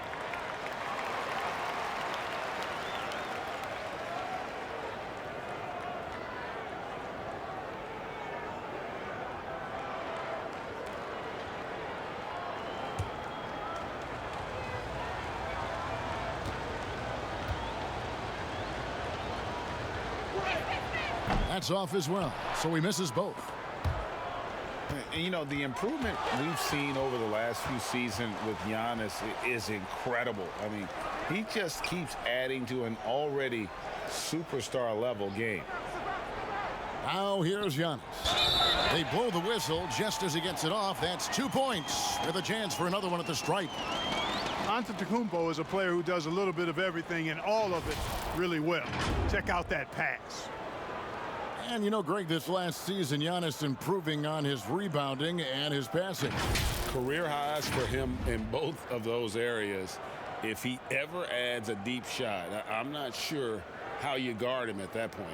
That's off as well, so he misses both. And, you know, the improvement we've seen over the last few seasons with Giannis is incredible. I mean, he just keeps adding to an already superstar-level game. Now here's Giannis. They blow the whistle just as he gets it off. That's 2 points with a chance for another one at the stripe. Antetokounmpo is a player who does a little bit of everything and all of it really well. Check out that pass. And you know, Greg, this last season, Giannis improving on his rebounding and his passing. Career highs for him in both of those areas. If he ever adds a deep shot, I'm not sure how you guard him at that point.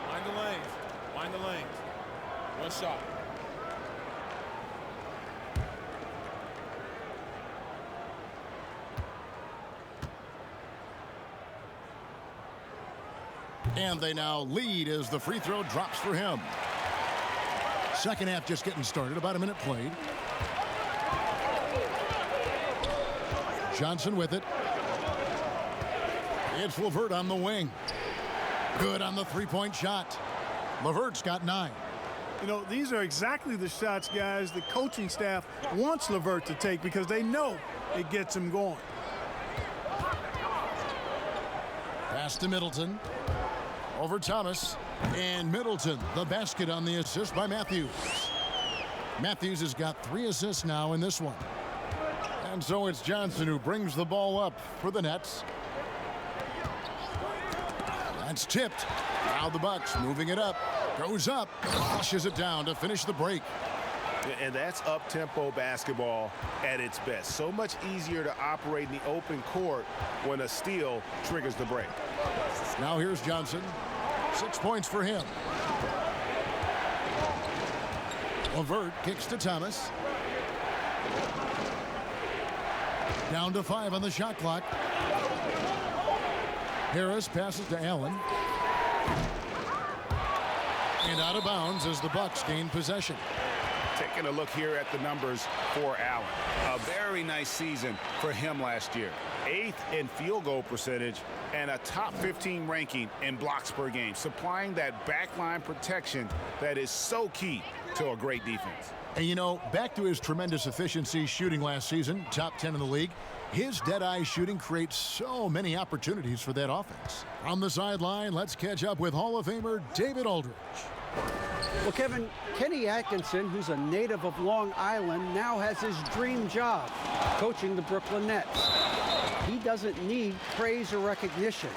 Mind the lanes. Mind the lanes. One shot. And they now lead as the free throw drops for him. Second half just getting started, about a minute played. Johnson with it. It's LeVert on the wing. Good on the three-point shot. LeVert's got 9. You know, these are exactly the shots, guys, the coaching staff wants LeVert to take because they know it gets him going. Pass to Middleton. Over Thomas. And Middleton, the basket on the assist by Matthews. Matthews has got 3 assists now in this one. And so it's Johnson who brings the ball up for the Nets. That's tipped. Now the Bucks moving it up. Goes up. Flushes it down to finish the break. And that's up-tempo basketball at its best. So much easier to operate in the open court when a steal triggers the break. Now here's Johnson. 6 points for him. LeVert kicks to Thomas. Down to 5 on the shot clock. Harris passes to Allen. And out of bounds as the Bucks gain possession. Taking a look here at the numbers for Allen. A very nice season for him last year. 8th in field goal percentage and a top 15 ranking in blocks per game, supplying that backline protection that is so key to a great defense. And you know, back to his tremendous efficiency shooting last season, top 10 in the league, his dead-eye shooting creates so many opportunities for that offense. On the sideline, let's catch up with Hall of Famer David Aldridge. Well, Kevin, Kenny Atkinson, who's a native of Long Island, now has his dream job, coaching the Brooklyn Nets. He doesn't need praise or recognition.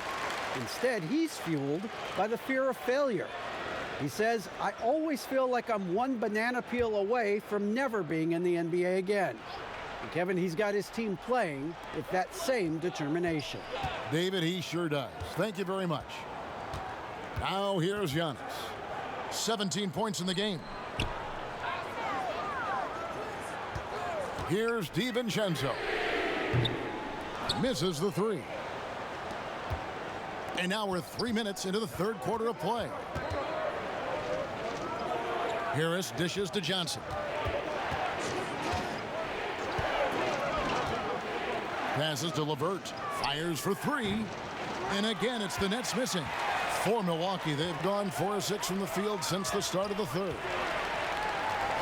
Instead, he's fueled by the fear of failure. He says, I always feel like I'm one banana peel away from never being in the NBA again. And Kevin, he's got his team playing with that same determination. David, he sure does. Thank you very much. Now here's Giannis. 17 points in the game. Here's DiVincenzo. Misses the 3. And now we're 3 minutes into the third quarter of play. Harris dishes to Johnson. Passes to LeVert. Fires for 3. And again, it's the Nets missing. For Milwaukee, they've gone 4 of 6 from the field since the start of the third.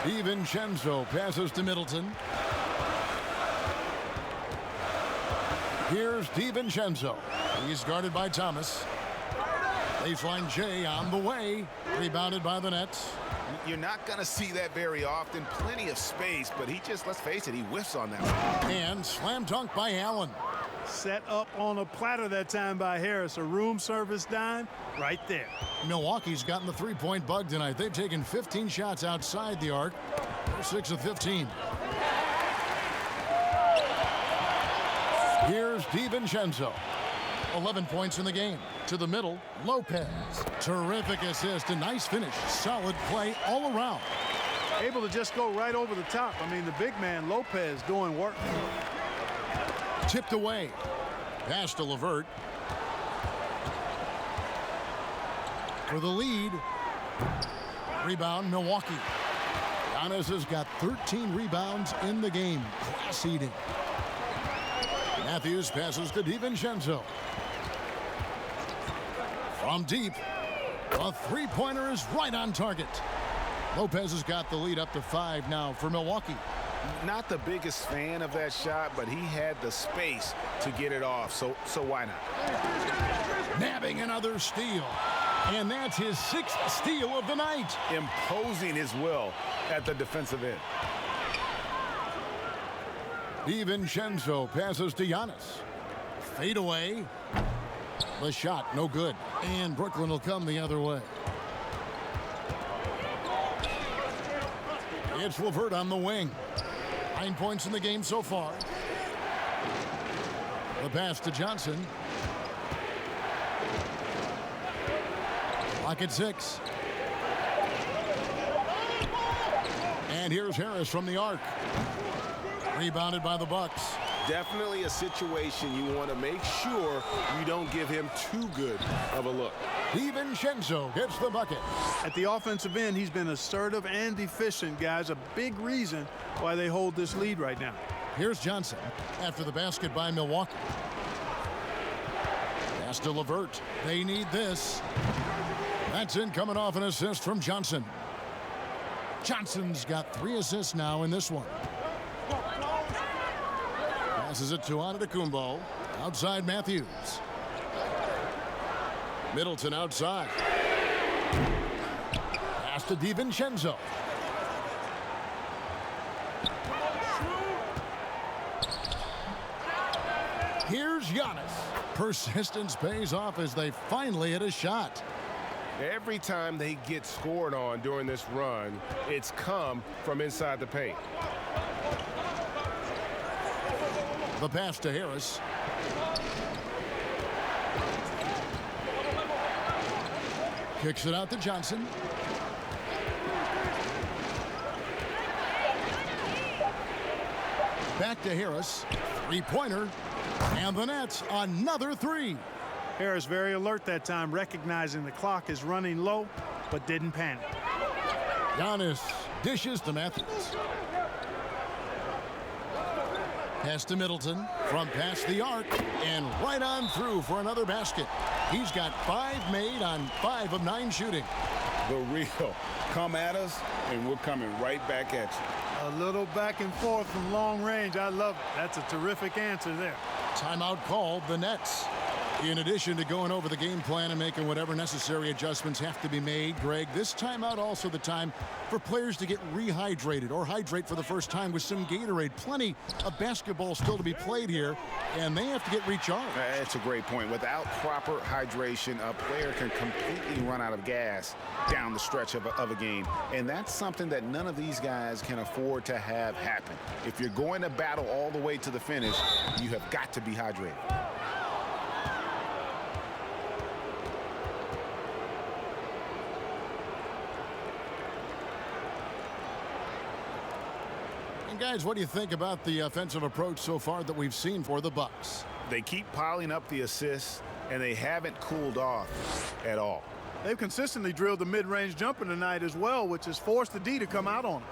DiVincenzo passes to Middleton. Here's DiVincenzo. He's guarded by Thomas. Baseline J on the way. Rebounded by the Nets. You're not going to see that very often. Plenty of space, but he just, let's face it, he whiffs on that one. And slam dunk by Allen. Set up on a platter that time by Harris. A room service dime right there. Milwaukee's gotten the three-point bug tonight. They've taken 15 shots outside the arc. They're 6 of 15. Here's DiVincenzo. 11 points in the game. To the middle, Lopez. Terrific assist, a nice finish. Solid play all around. Able to just go right over the top. I mean, the big man, Lopez, doing work. Tipped away. Pass to LeVert. For the lead. Rebound, Milwaukee. Giannis has got 13 rebounds in the game. Class eating. Matthews passes to DiVincenzo. From deep, a three-pointer is right on target. Lopez has got the lead up to 5 now for Milwaukee. Not the biggest fan of that shot, but he had the space to get it off, so why not? Nabbing another steal. And that's his 6th steal of the night. Imposing his will at the defensive end. DiVincenzo passes to Giannis. Fade away. The shot, no good. And Brooklyn will come the other way. It's LeVert on the wing. 9 points in the game so far. The pass to Johnson. Clock at 6. And here's Harris from the arc. Rebounded by the Bucks. Definitely a situation you want to make sure you don't give him too good of a look. DiVincenzo gets the bucket. At the offensive end, he's been assertive and efficient, guys. A big reason why they hold this lead right now. Here's Johnson after the basket by Milwaukee. Pass to LeVert. They need this. That's in coming off an assist from Johnson. Johnson's got 3 assists now in this one. Passes it to Antetokounmpo. Outside Matthews. Middleton outside. Pass to DiVincenzo. Here's Giannis. Persistence pays off as they finally hit a shot. Every time they get scored on during this run, it's come from inside the paint. The pass to Harris. Kicks it out to Johnson. Back to Harris. Three-pointer. And the Nets another 3. Harris very alert that time, recognizing the clock is running low, but didn't panic. Giannis dishes to Matthews. Pass to Middleton from past the arc and right on through for another basket. He's got 5 made on 5 of 9 shooting. The real come at us and we're coming right back at you. A little back and forth from long range. I love it. That's a terrific answer there. Timeout called, the Nets. In addition to going over the game plan and making whatever necessary adjustments have to be made, Greg, this timeout also the time for players to get rehydrated or hydrate for the first time with some Gatorade. Plenty of basketball still to be played here, and they have to get recharged. That's a great point. Without proper hydration, a player can completely run out of gas down the stretch of a game, and that's something that none of these guys can afford to have happen. If you're going to battle all the way to the finish, you have got to be hydrated. And guys, what do you think about the offensive approach so far that we've seen for the Bucks? They keep piling up the assists, and they haven't cooled off at all. They've consistently drilled the mid-range jumper tonight as well, which has forced the D to come out on them.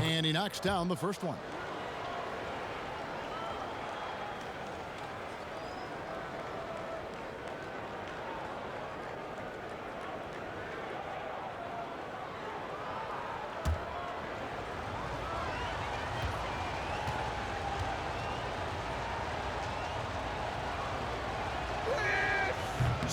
And he knocks down the first one.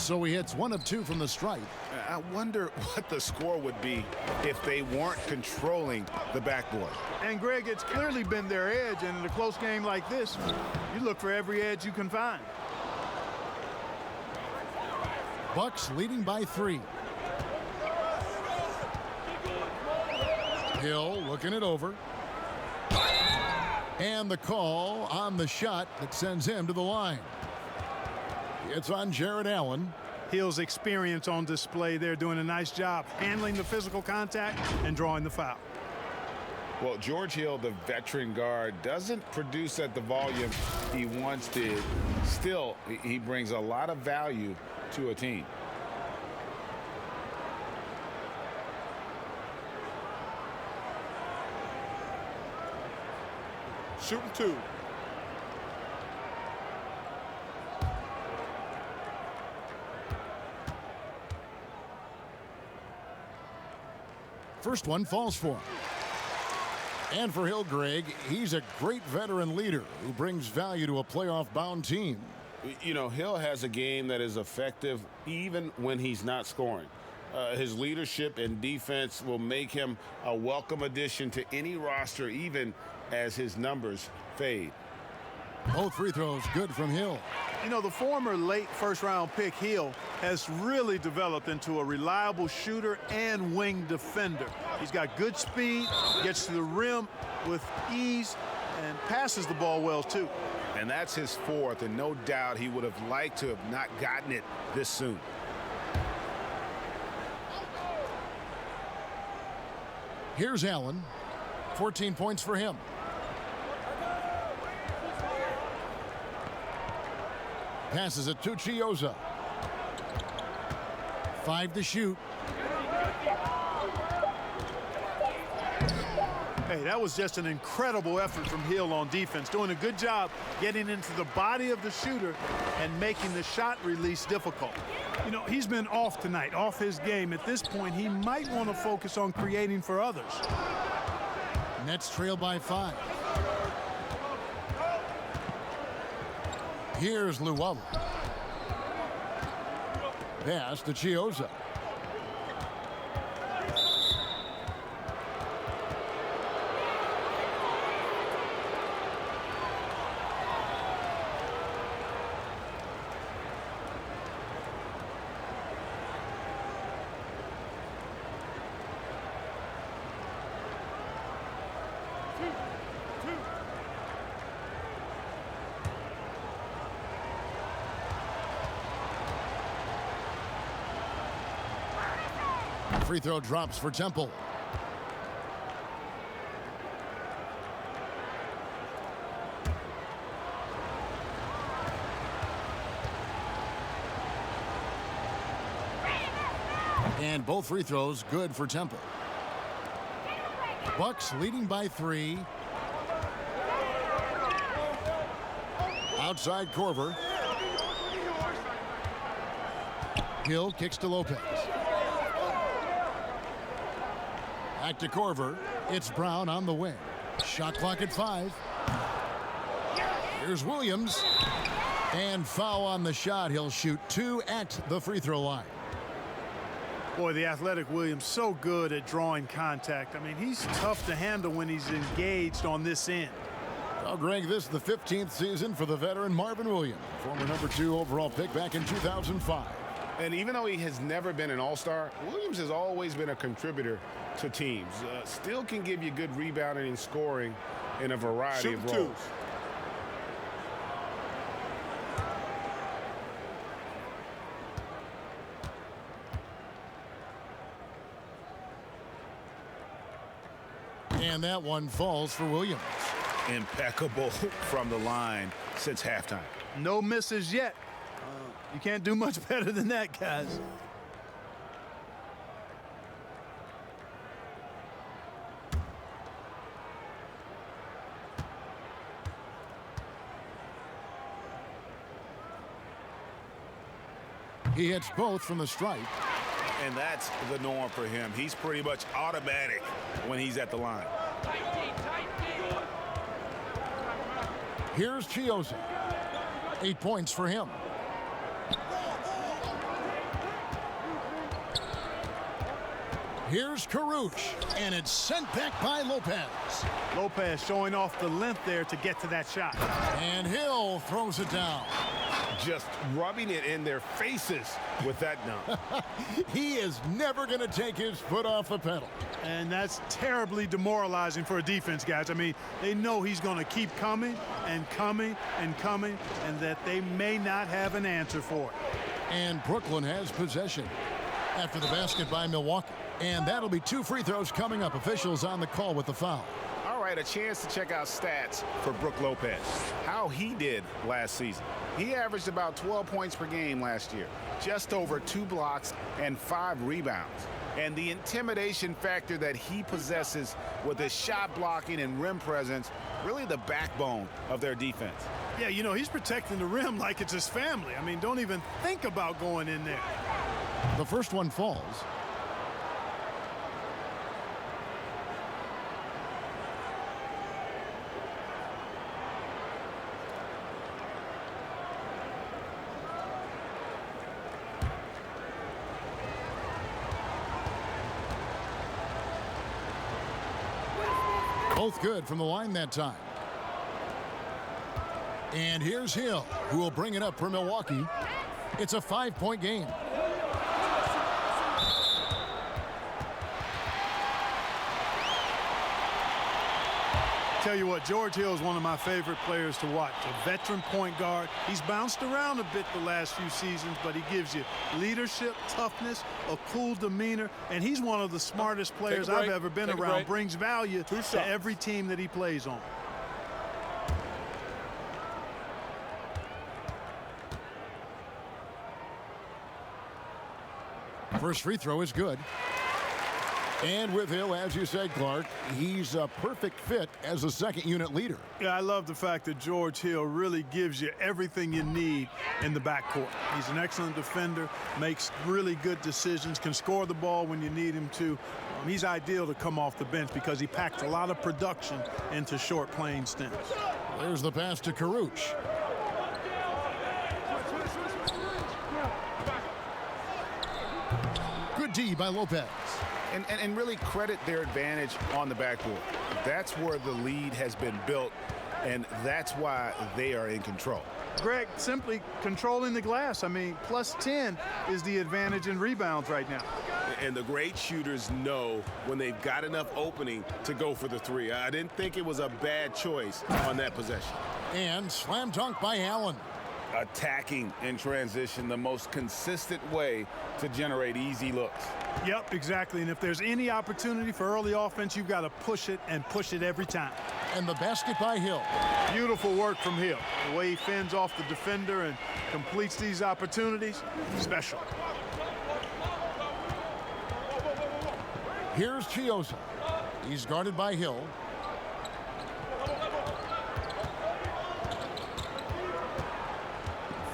So he hits 1 of 2 from the stripe. I wonder what the score would be if they weren't controlling the backboard. And, Greg, it's clearly been their edge, and in a close game like this, you look for every edge you can find. Bucks leading by 3. Hill looking it over. And the call on the shot that sends him to the line. It's on Jared Allen. Hill's experience on display there, doing a nice job handling the physical contact and drawing the foul. Well, George Hill, the veteran guard, doesn't produce at the volume he once did. Still, he brings a lot of value to a team. Shooting 2. First one falls for him. And for Hill, Greg, he's a great veteran leader who brings value to a playoff-bound team. You know, Hill has a game that is effective even when he's not scoring. His leadership and defense will make him a welcome addition to any roster, even as his numbers fade. Both free throws good from Hill. You know, the former late first-round pick Hill has really developed into a reliable shooter and wing defender. He's got good speed, gets to the rim with ease, and passes the ball well, too. And that's his 4th, and no doubt he would have liked to have not gotten it this soon. Here's Allen. 14 points for him. Passes it to Chioza. 5 to shoot. Hey, that was just an incredible effort from Hill on defense, doing a good job getting into the body of the shooter and making the shot release difficult. You know, he's been off tonight, off his game. At this point, he might want to focus on creating for others. Nets trail by 5. Here's Luwawu. Pass to Chioza. Free throw drops for Temple. And both free throws good for Temple. Bucks leading by 3. Outside Korver. Hill kicks to Lopez. Back to Korver. It's Brown on the wing. Shot clock at 5. Here's Williams. And foul on the shot. He'll shoot 2 at the free throw line. Boy, the athletic Williams, so good at drawing contact. I mean, he's tough to handle when he's engaged on this end. Well, Greg, this is the 15th season for the veteran Marvin Williams, former number 2 overall pick back in 2005. And even though he has never been an all-star, Williams has always been a contributor to teams. Still can give you good rebounding and scoring in a variety of roles. And that one falls for Williams. Impeccable from the line since halftime. No misses yet. You can't do much better than that, guys. He hits both from the stripe. And that's the norm for him. He's pretty much automatic when he's at the line. Here's Chioza. 8 points for him. Here's Caruch, and it's sent back by Lopez. Lopez showing off the length there to get to that shot. And Hill throws it down. Just rubbing it in their faces with that dunk. He is never going to take his foot off the pedal. And that's terribly demoralizing for a defense, guys. I mean, they know he's going to keep coming and coming and coming, and that they may not have an answer for it. And Brooklyn has possession after the basket by Milwaukee. And that'll be 2 free throws coming up. Officials on the call with the foul. All right, a chance to check out stats for Brook Lopez. How he did last season. He averaged about 12 points per game last year, just over 2 blocks and 5 rebounds. And the intimidation factor that he possesses with his shot blocking and rim presence, really the backbone of their defense. Yeah, you know, he's protecting the rim like it's his family. I mean, don't even think about going in there. The first one falls. Both good from the line that time. And here's Hill, who will bring it up for Milwaukee. It's a 5-point game. Tell you what, George Hill is one of my favorite players to watch. A veteran point guard. He's bounced around a bit the last few seasons, but he gives you leadership, toughness, a cool demeanor, and he's one of the smartest players I've ever been around. Brings value to every team that he plays on. First free throw is good. And with Hill, as you said, Clark, he's a perfect fit as a second-unit leader. Yeah, I love the fact that George Hill really gives you everything you need in the backcourt. He's an excellent defender, makes really good decisions, can score the ball when you need him to. He's ideal to come off the bench because he packed a lot of production into short playing stints. There's the pass to Caruch. Good D by Lopez. And really credit their advantage on the backboard. That's where the lead has been built, and that's why they are in control. Greg, simply controlling the glass. I mean, plus 10 is the advantage in rebounds right now. And the great shooters know when they've got enough opening to go for the three. I didn't think it was a bad choice on that possession. And slam dunk by Allen. Attacking in transition, the most consistent way to generate easy looks. Yep, exactly. And if there's any opportunity for early offense, you've got to push it and push it every time. And the basket by Hill. Beautiful work from Hill. The way he fends off the defender and completes these opportunities, special. Here's Chiosa. He's guarded by Hill.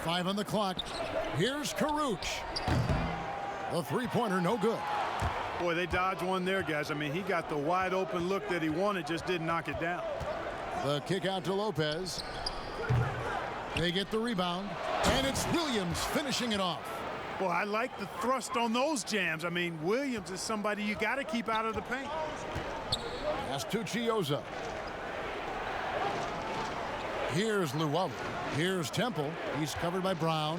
Five on the clock. Here's Caruch. The three-pointer, no good. Boy, they dodged one there, guys. I mean, he got the wide open look that he wanted, just didn't knock it down. The kick out to Lopez. They get the rebound, and it's Williams finishing it off. Well, I like the thrust on those jams. I mean, Williams is somebody you got to keep out of the paint. Pass to Chiosa. Here's Luwawu. Here's Temple. He's covered by Brown.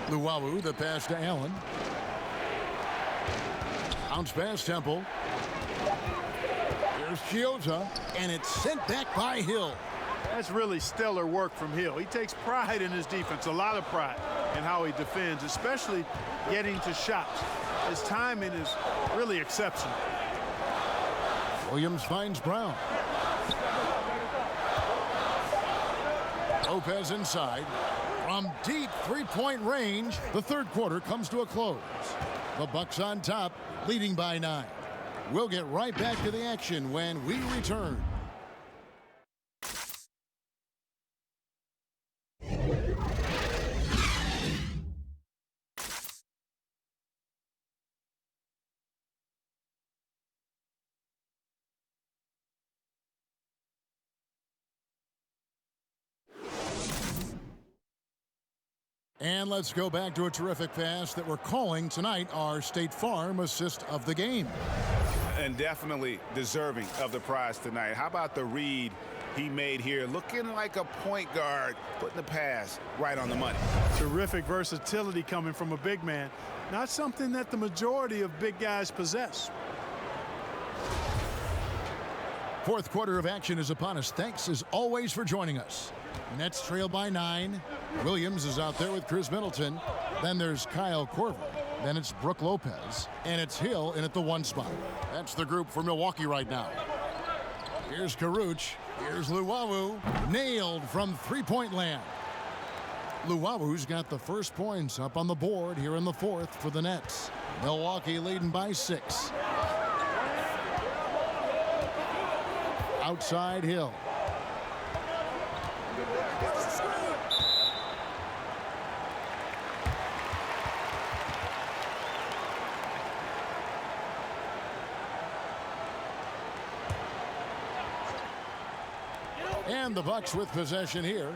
Luwawu, the pass to Allen. Bounce pass Temple. Here's Chiosa, and it's sent back by Hill. That's really stellar work from Hill. He takes pride in his defense, a lot of pride in how he defends, especially getting to shots. His timing is really exceptional. Williams finds Brown. Lopez inside. From deep three-point range, the third quarter comes to a close. The Bucks on top, leading by 9. We'll get right back to the action when we return. And let's go back to a terrific pass that we're calling tonight our State Farm assist of the game. And definitely deserving of the prize tonight. How about the read he made here, looking like a point guard, putting the pass right on the money. Terrific versatility coming from a big man. Not something that the majority of big guys possess. Fourth quarter of action is upon us. Thanks as always for joining us. Nets trail by 9. Williams is out there with Chris Middleton. Then there's Kyle Korver. Then it's Brook Lopez. And it's Hill in at the 1 spot. That's the group for Milwaukee right now. Here's Karuch. Here's Luwawu. Nailed from three-point land. Luwawu's got the first points up on the board here in the fourth for the Nets. Milwaukee leading by 6. Outside Hill. And the Bucks with possession here.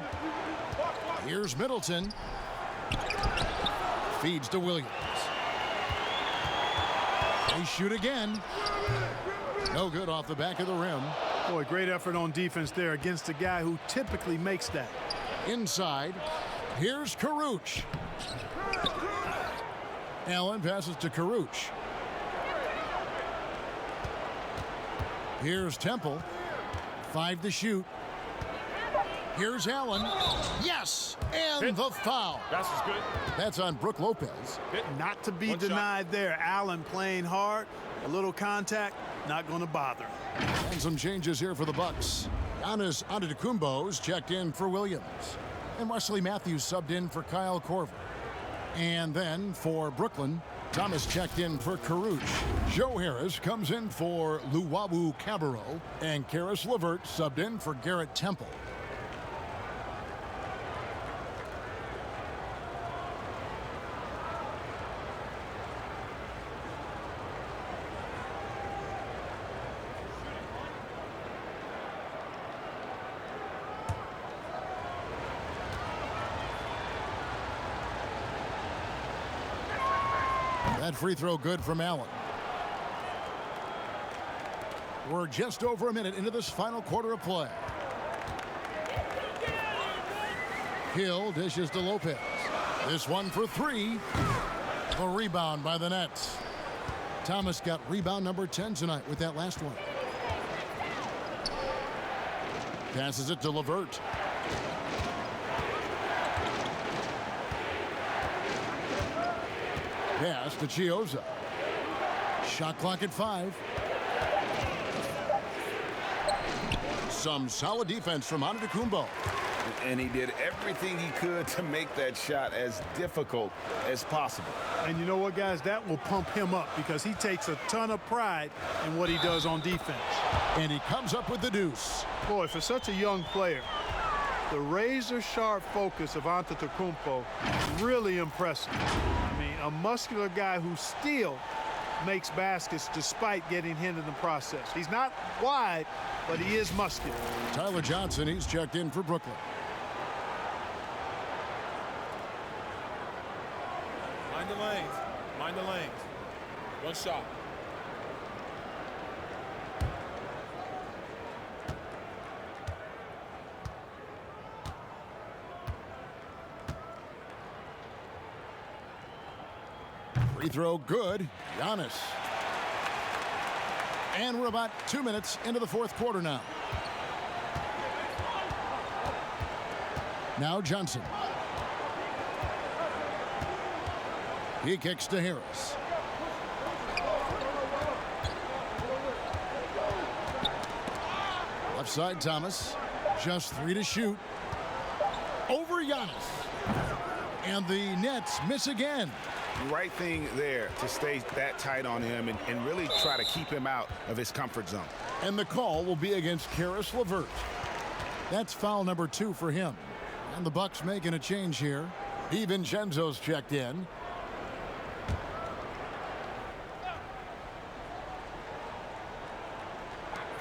Here's Middleton. Feeds to Williams. They shoot again. No good off the back of the rim. Boy, great effort on defense there against a guy who typically makes that. Inside. Here's Karuch. Allen passes to Karuch. Here's Temple. 5 to shoot. Here's Allen. Yes! And the foul. That's good. That's on Brook Lopez. Not to be denied there. Allen playing hard. A little contact. Not going to bother. And some changes here for the Bucks. Giannis Antetokounmpo's checked in for Williams. And Wesley Matthews subbed in for Kyle Korver. And then for Brooklyn, Thomas checked in for Karuch. Joe Harris comes in for Luwawu Cabarro. And Karis LeVert subbed in for Garrett Temple. That free throw good from Allen. We're just over a minute into this final quarter of play. Hill dishes to Lopez. This one for 3. A rebound by the Nets. Thomas got rebound number 10 tonight with that last one. Passes it to LeVert. Pass to Chioza. Shot clock at 5. Some solid defense from Antetokounmpo. And he did everything he could to make that shot as difficult as possible. And you know what, guys? That will pump him up because he takes a ton of pride in what he does on defense. And he comes up with the deuce. Boy, for such a young player, the razor-sharp focus of Antetokounmpo is really impressive. I mean, a muscular guy who still makes baskets despite getting hit in the process. He's not wide, but he is muscular. Tyler Johnson, he's checked in for Brooklyn. Mind the lanes. Mind the lanes. One shot. Free throw good. Giannis. And we're about 2 minutes into the fourth quarter now. Now Johnson. He kicks to Harris. Left side Thomas. Just 3 to shoot. Over Giannis. And the Nets miss again. Right thing there to stay that tight on him and really try to keep him out of his comfort zone. And the call will be against Karis LeVert. That's foul number 2 for him. And the Bucks making a change here. DiVincenzo's checked in.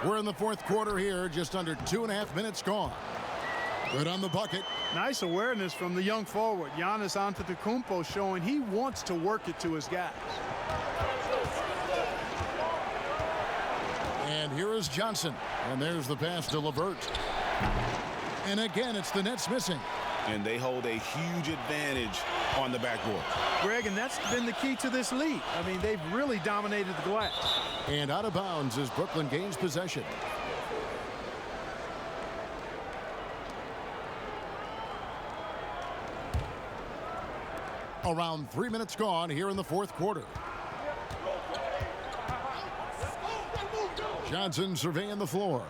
We're in the fourth quarter here, just under 2.5 minutes gone. Good on the bucket. Nice awareness from the young forward. Giannis Antetokounmpo showing he wants to work it to his guys. And here is Johnson. And there's the pass to LeVert. And again, it's the Nets missing. And they hold a huge advantage on the backboard. Greg, and that's been the key to this lead. I mean, they've really dominated the glass. And out of bounds as Brooklyn gains possession. Around 3 minutes gone here in the fourth quarter. Johnson surveying the floor.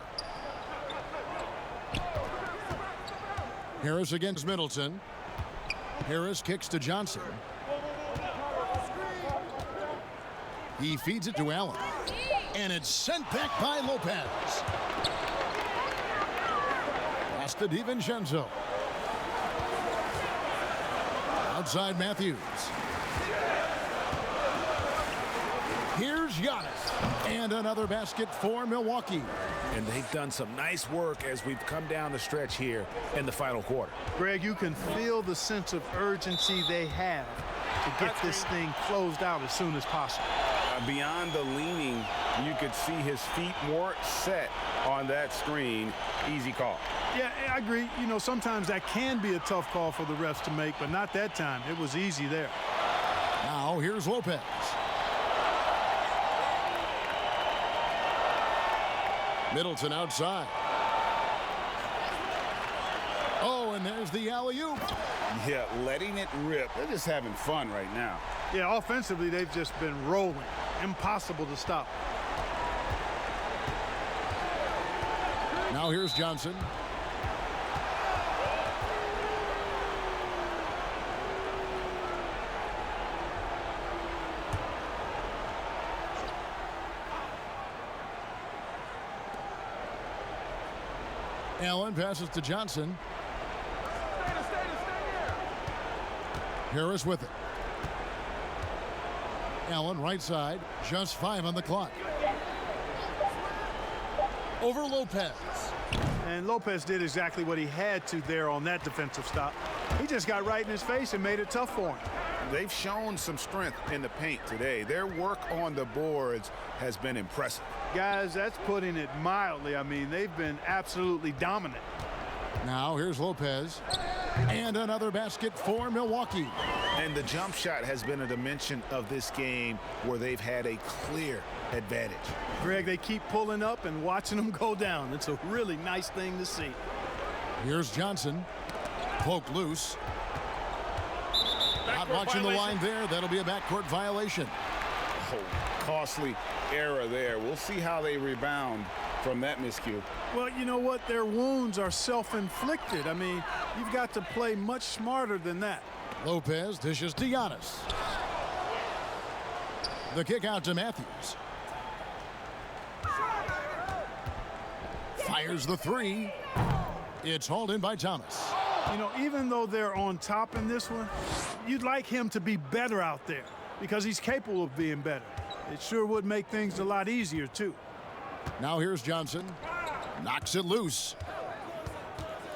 Harris against Middleton. Harris kicks to Johnson. He feeds it to Allen. And it's sent back by Lopez. Pass to DiVincenzo. Outside Matthews. Here's Giannis. And another basket for Milwaukee. And they've done some nice work as we've come down the stretch here in the final quarter. Greg, you can feel the sense of urgency they have to get this thing closed out as soon as possible. Beyond the leaning, you could see his feet more set on that screen. Easy call. Yeah, I agree. You know, sometimes that can be a tough call for the refs to make, but not that time. It was easy there. Now here's Lopez. Middleton outside. Oh, and there's the alley-oop. Yeah, letting it rip. They're just having fun right now. Yeah, offensively, they've just been rolling. Impossible to stop. Now here's Johnson. Allen passes to Johnson. Harris with it. Allen right side. Just 5 on the clock. Over Lopez. And Lopez did exactly what he had to there on that defensive stop. He just got right in his face and made it tough for him. They've shown some strength in the paint today. Their work on the boards has been impressive. Guys, that's putting it mildly. I mean, they've been absolutely dominant. Now here's Lopez. And another basket for Milwaukee. And the jump shot has been a dimension of this game where they've had a clear advantage. Greg, they keep pulling up and watching them go down. It's a really nice thing to see. Here's Johnson. Poked loose. Not watching the line there. That'll be a backcourt violation. Oh, costly error there. We'll see how they rebound from that miscue. Well, you know what? Their wounds are self-inflicted. I mean, you've got to play much smarter than that. Lopez dishes to Giannis. The kick out to Matthews. Fires the three. It's hauled in by Thomas. You know, even though they're on top in this one, you'd like him to be better out there because he's capable of being better. It sure would make things a lot easier, too. Now here's Johnson. Knocks it loose.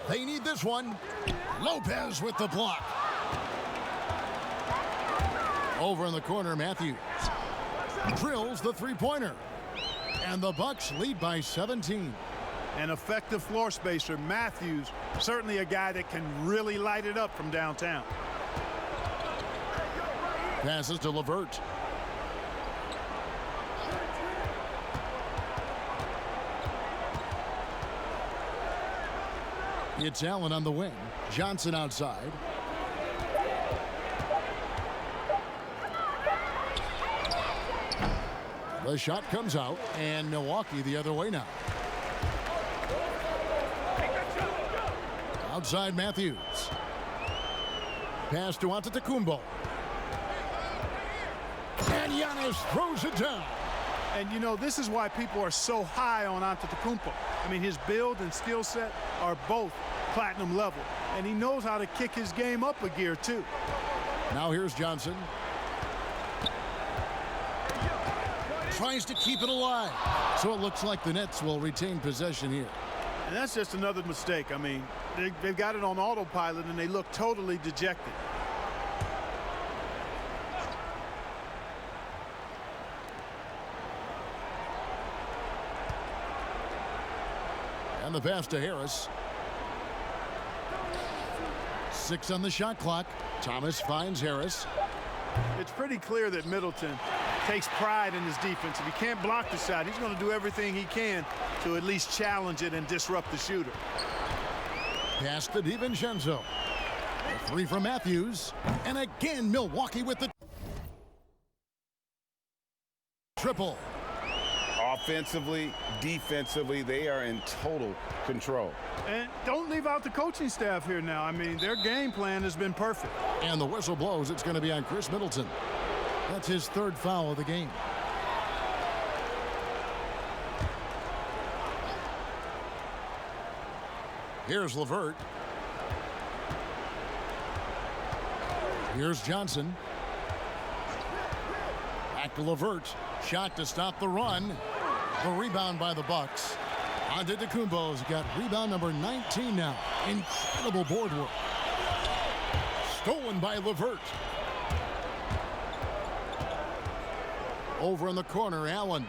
They need this one. Lopez with the block. Over in the corner, Matthews drills the three-pointer. And the Bucks lead by 17. An effective floor spacer. Matthews, certainly a guy that can really light it up from downtown. Passes to LeVert. It's Allen on the wing. Johnson outside. The shot comes out, and Milwaukee the other way now. Outside Matthews. Pass to Antetokounmpo. And Giannis throws it down. And, you know, this is why people are so high on Antetokounmpo. I mean, his build and skill set are both platinum level. And he knows how to kick his game up a gear, too. Now here's Johnson. Tries to keep it alive. So it looks like the Nets will retain possession here. And that's just another mistake. I mean, they've got it on autopilot, and they look totally dejected. And the pass to Harris. 6 on the shot clock. Thomas finds Harris. It's pretty clear that Middleton takes pride in his defense. If he can't block the shot, he's going to do everything he can to at least challenge it and disrupt the shooter. Pass to DiVincenzo. A 3 from Matthews. And again, Milwaukee with the triple. Offensively, defensively, they are in total control. And don't leave out the coaching staff here now. I mean, their game plan has been perfect. And the whistle blows. It's going to be on Chris Middleton. That's his 3rd foul of the game. Here's LeVert. Here's Johnson. Back to LeVert. Shot to stop the run. The rebound by the Bucks. Antetokounmpo's got rebound number 19 now. Incredible board work. Stolen by LeVert. Over in the corner, Allen.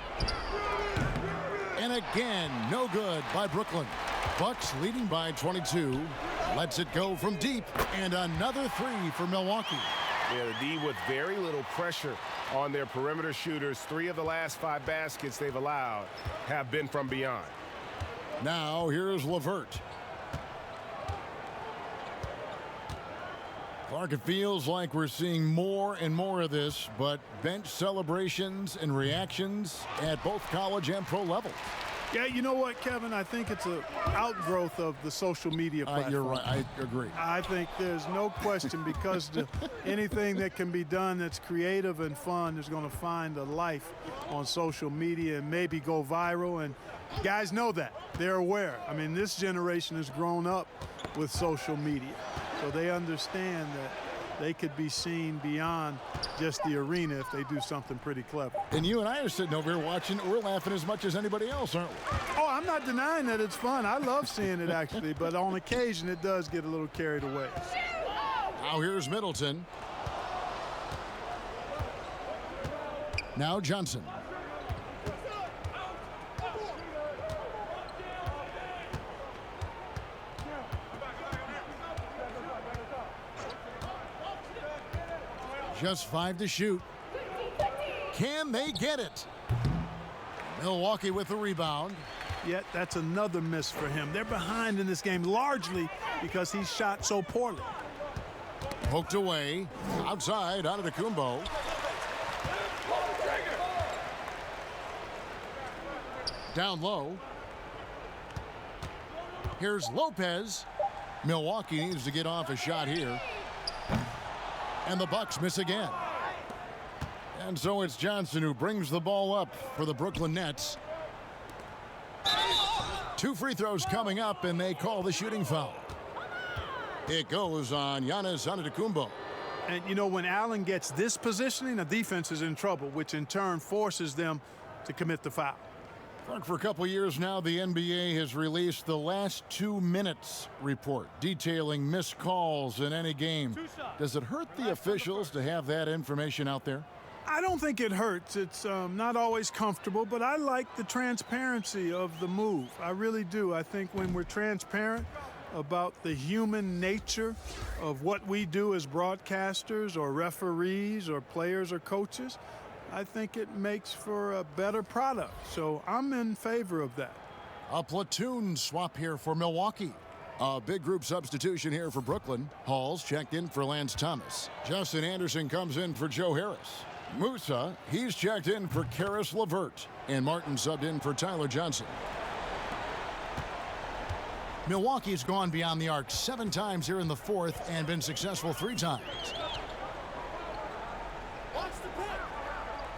And again, no good by Brooklyn. Bucks leading by 22. Lets it go from deep. And another 3 for Milwaukee. Yeah, the D with very little pressure on their perimeter shooters. 3 of the last 5 baskets they've allowed have been from beyond. Now here's LeVert. Clark, it feels like we're seeing more and more of this, but bench celebrations and reactions at both college and pro levels. Yeah, you know what, Kevin? I think it's an outgrowth of the social media platform. You're right. I agree. I think there's no question because anything that can be done that's creative and fun is going to find a life on social media and maybe go viral. And guys know that. They're aware. I mean, this generation has grown up with social media, so they understand that they could be seen beyond just the arena if they do something pretty clever. And you and I are sitting over here watching. We're laughing as much as anybody else, aren't we? Oh, I'm not denying that it's fun. I love seeing it, actually. But on occasion, it does get a little carried away. Now here's Middleton. Now Johnson. Just 5 to shoot. Can they get it? Milwaukee with the rebound. Yet that's another miss for him. They're behind in this game largely because he shot so poorly. Poked away. Outside, Antetokounmpo. Down low. Here's Lopez. Milwaukee needs to get off a shot here. And the Bucks miss again. And so it's Johnson who brings the ball up for the Brooklyn Nets. 2 free throws coming up, and they call the shooting foul. It goes on Giannis Antetokounmpo. And, you know, when Allen gets this positioning, the defense is in trouble, which in turn forces them to commit the foul. For a couple years now, the NBA has released the last 2 minutes report detailing missed calls in any game. Does it hurt the officials to have that information out there? I don't think it hurts. It's not always comfortable, but I like the transparency of the move. I really do. I think when we're transparent about the human nature of what we do as broadcasters or referees or players or coaches, I think it makes for a better product. So I'm in favor of that. A platoon swap here for Milwaukee. A big group substitution here for Brooklyn. Hall's checked in for Lance Thomas. Justin Anderson comes in for Joe Harris. Musa, he's checked in for Karis LeVert. And Martin subbed in for Tyler Johnson. Milwaukee's gone beyond the arc 7 times here in the 4th and been successful 3 times.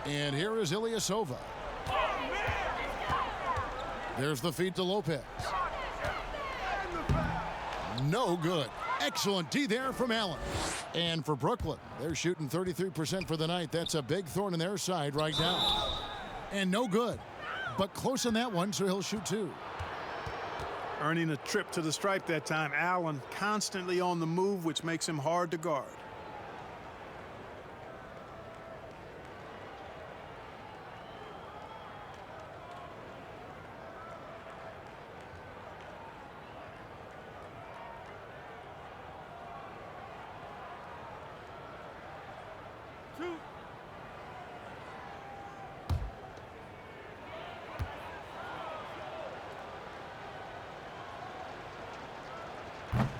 And here is Ilyasova. There's the feed to Lopez. No good. Excellent D there from Allen. And for Brooklyn, they're shooting 33% for the night. That's a big thorn in their side right now. And no good. But close on that one, so he'll shoot 2. Earning a trip to the stripe that time. Allen constantly on the move, which makes him hard to guard.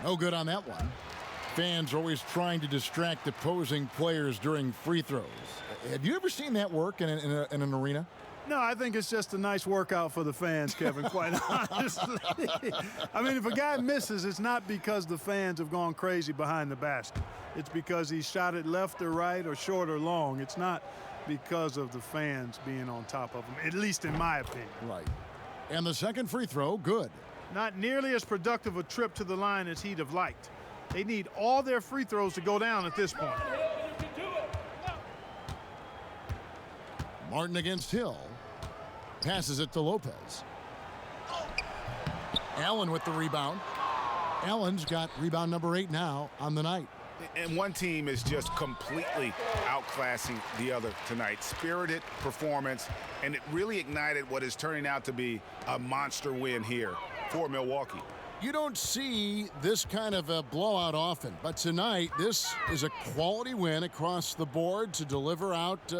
No good on that one. Fans are always trying to distract opposing players during free throws. Have you ever seen that work in an arena? No, I think it's just a nice workout for the fans, Kevin, quite honestly. I mean, if a guy misses, it's not because the fans have gone crazy behind the basket. It's because he shot it left or right or short or long. It's not because of the fans being on top of him, at least in my opinion. Right. And the second free throw, good. Not nearly as productive a trip to the line as he'd have liked. They need all their free throws to go down at this point. Martin against Hill. Passes it to Lopez. Allen with the rebound. Allen's got rebound number 8 now on the night. And one team is just completely outclassing the other tonight. Spirited performance, and it really ignited what is turning out to be a monster win here for Milwaukee. You don't see this kind of a blowout often, but tonight this is a quality win across the board to deliver out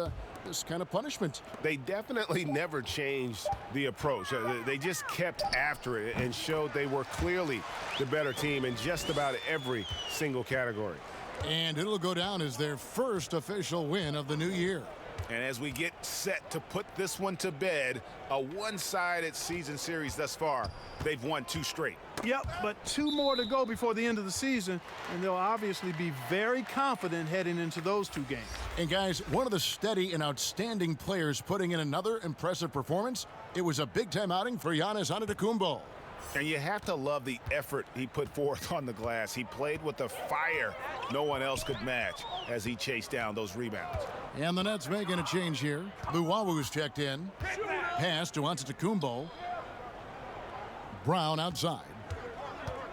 this kind of punishment. They definitely never changed the approach. They just kept after it and showed they were clearly the better team in just about every single category. And it'll go down as their first official win of the new year. And as we get set to put this one to bed, a one-sided season series thus far, they've won 2 straight. Yep, but 2 more to go before the end of the season, and they'll obviously be very confident heading into those 2 games. And guys, one of the steady and outstanding players putting in another impressive performance, it was a big-time outing for Giannis Antetokounmpo. And you have to love the effort he put forth on the glass. He played with a fire no one else could match as he chased down those rebounds. And the Nets making a change here. Luwawu's checked in. Pass to Antetokounmpo. Brown outside.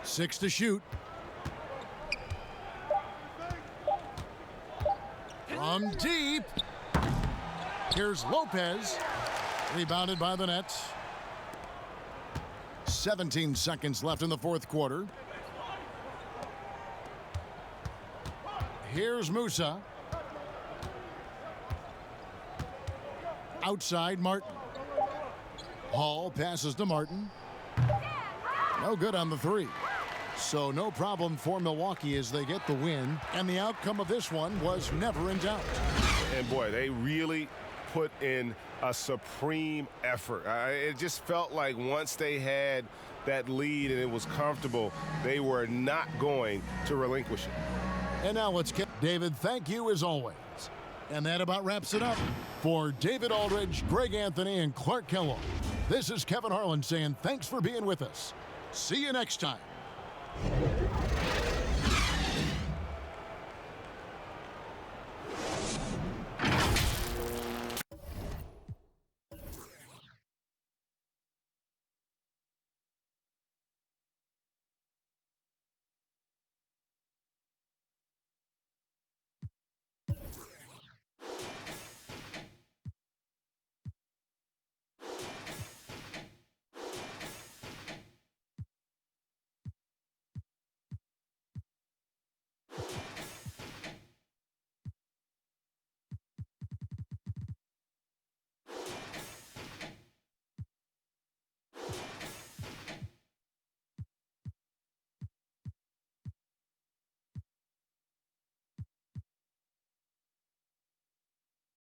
6 to shoot. From deep. Here's Lopez. Rebounded by the Nets. 17 seconds left in the 4th quarter. Here's Musa. Outside Martin. Hall passes to Martin. No good on the 3. So no problem for Milwaukee as they get the win. And the outcome of this one was never in doubt. And boy, they really put in a supreme effort. It just felt like once they had that lead and it was comfortable, they were not going to relinquish it. And now let's get David, thank you as always. And that about wraps it up. For David Aldridge, Greg Anthony, and Clark Kellogg, this is Kevin Harlan saying thanks for being with us. See you next time.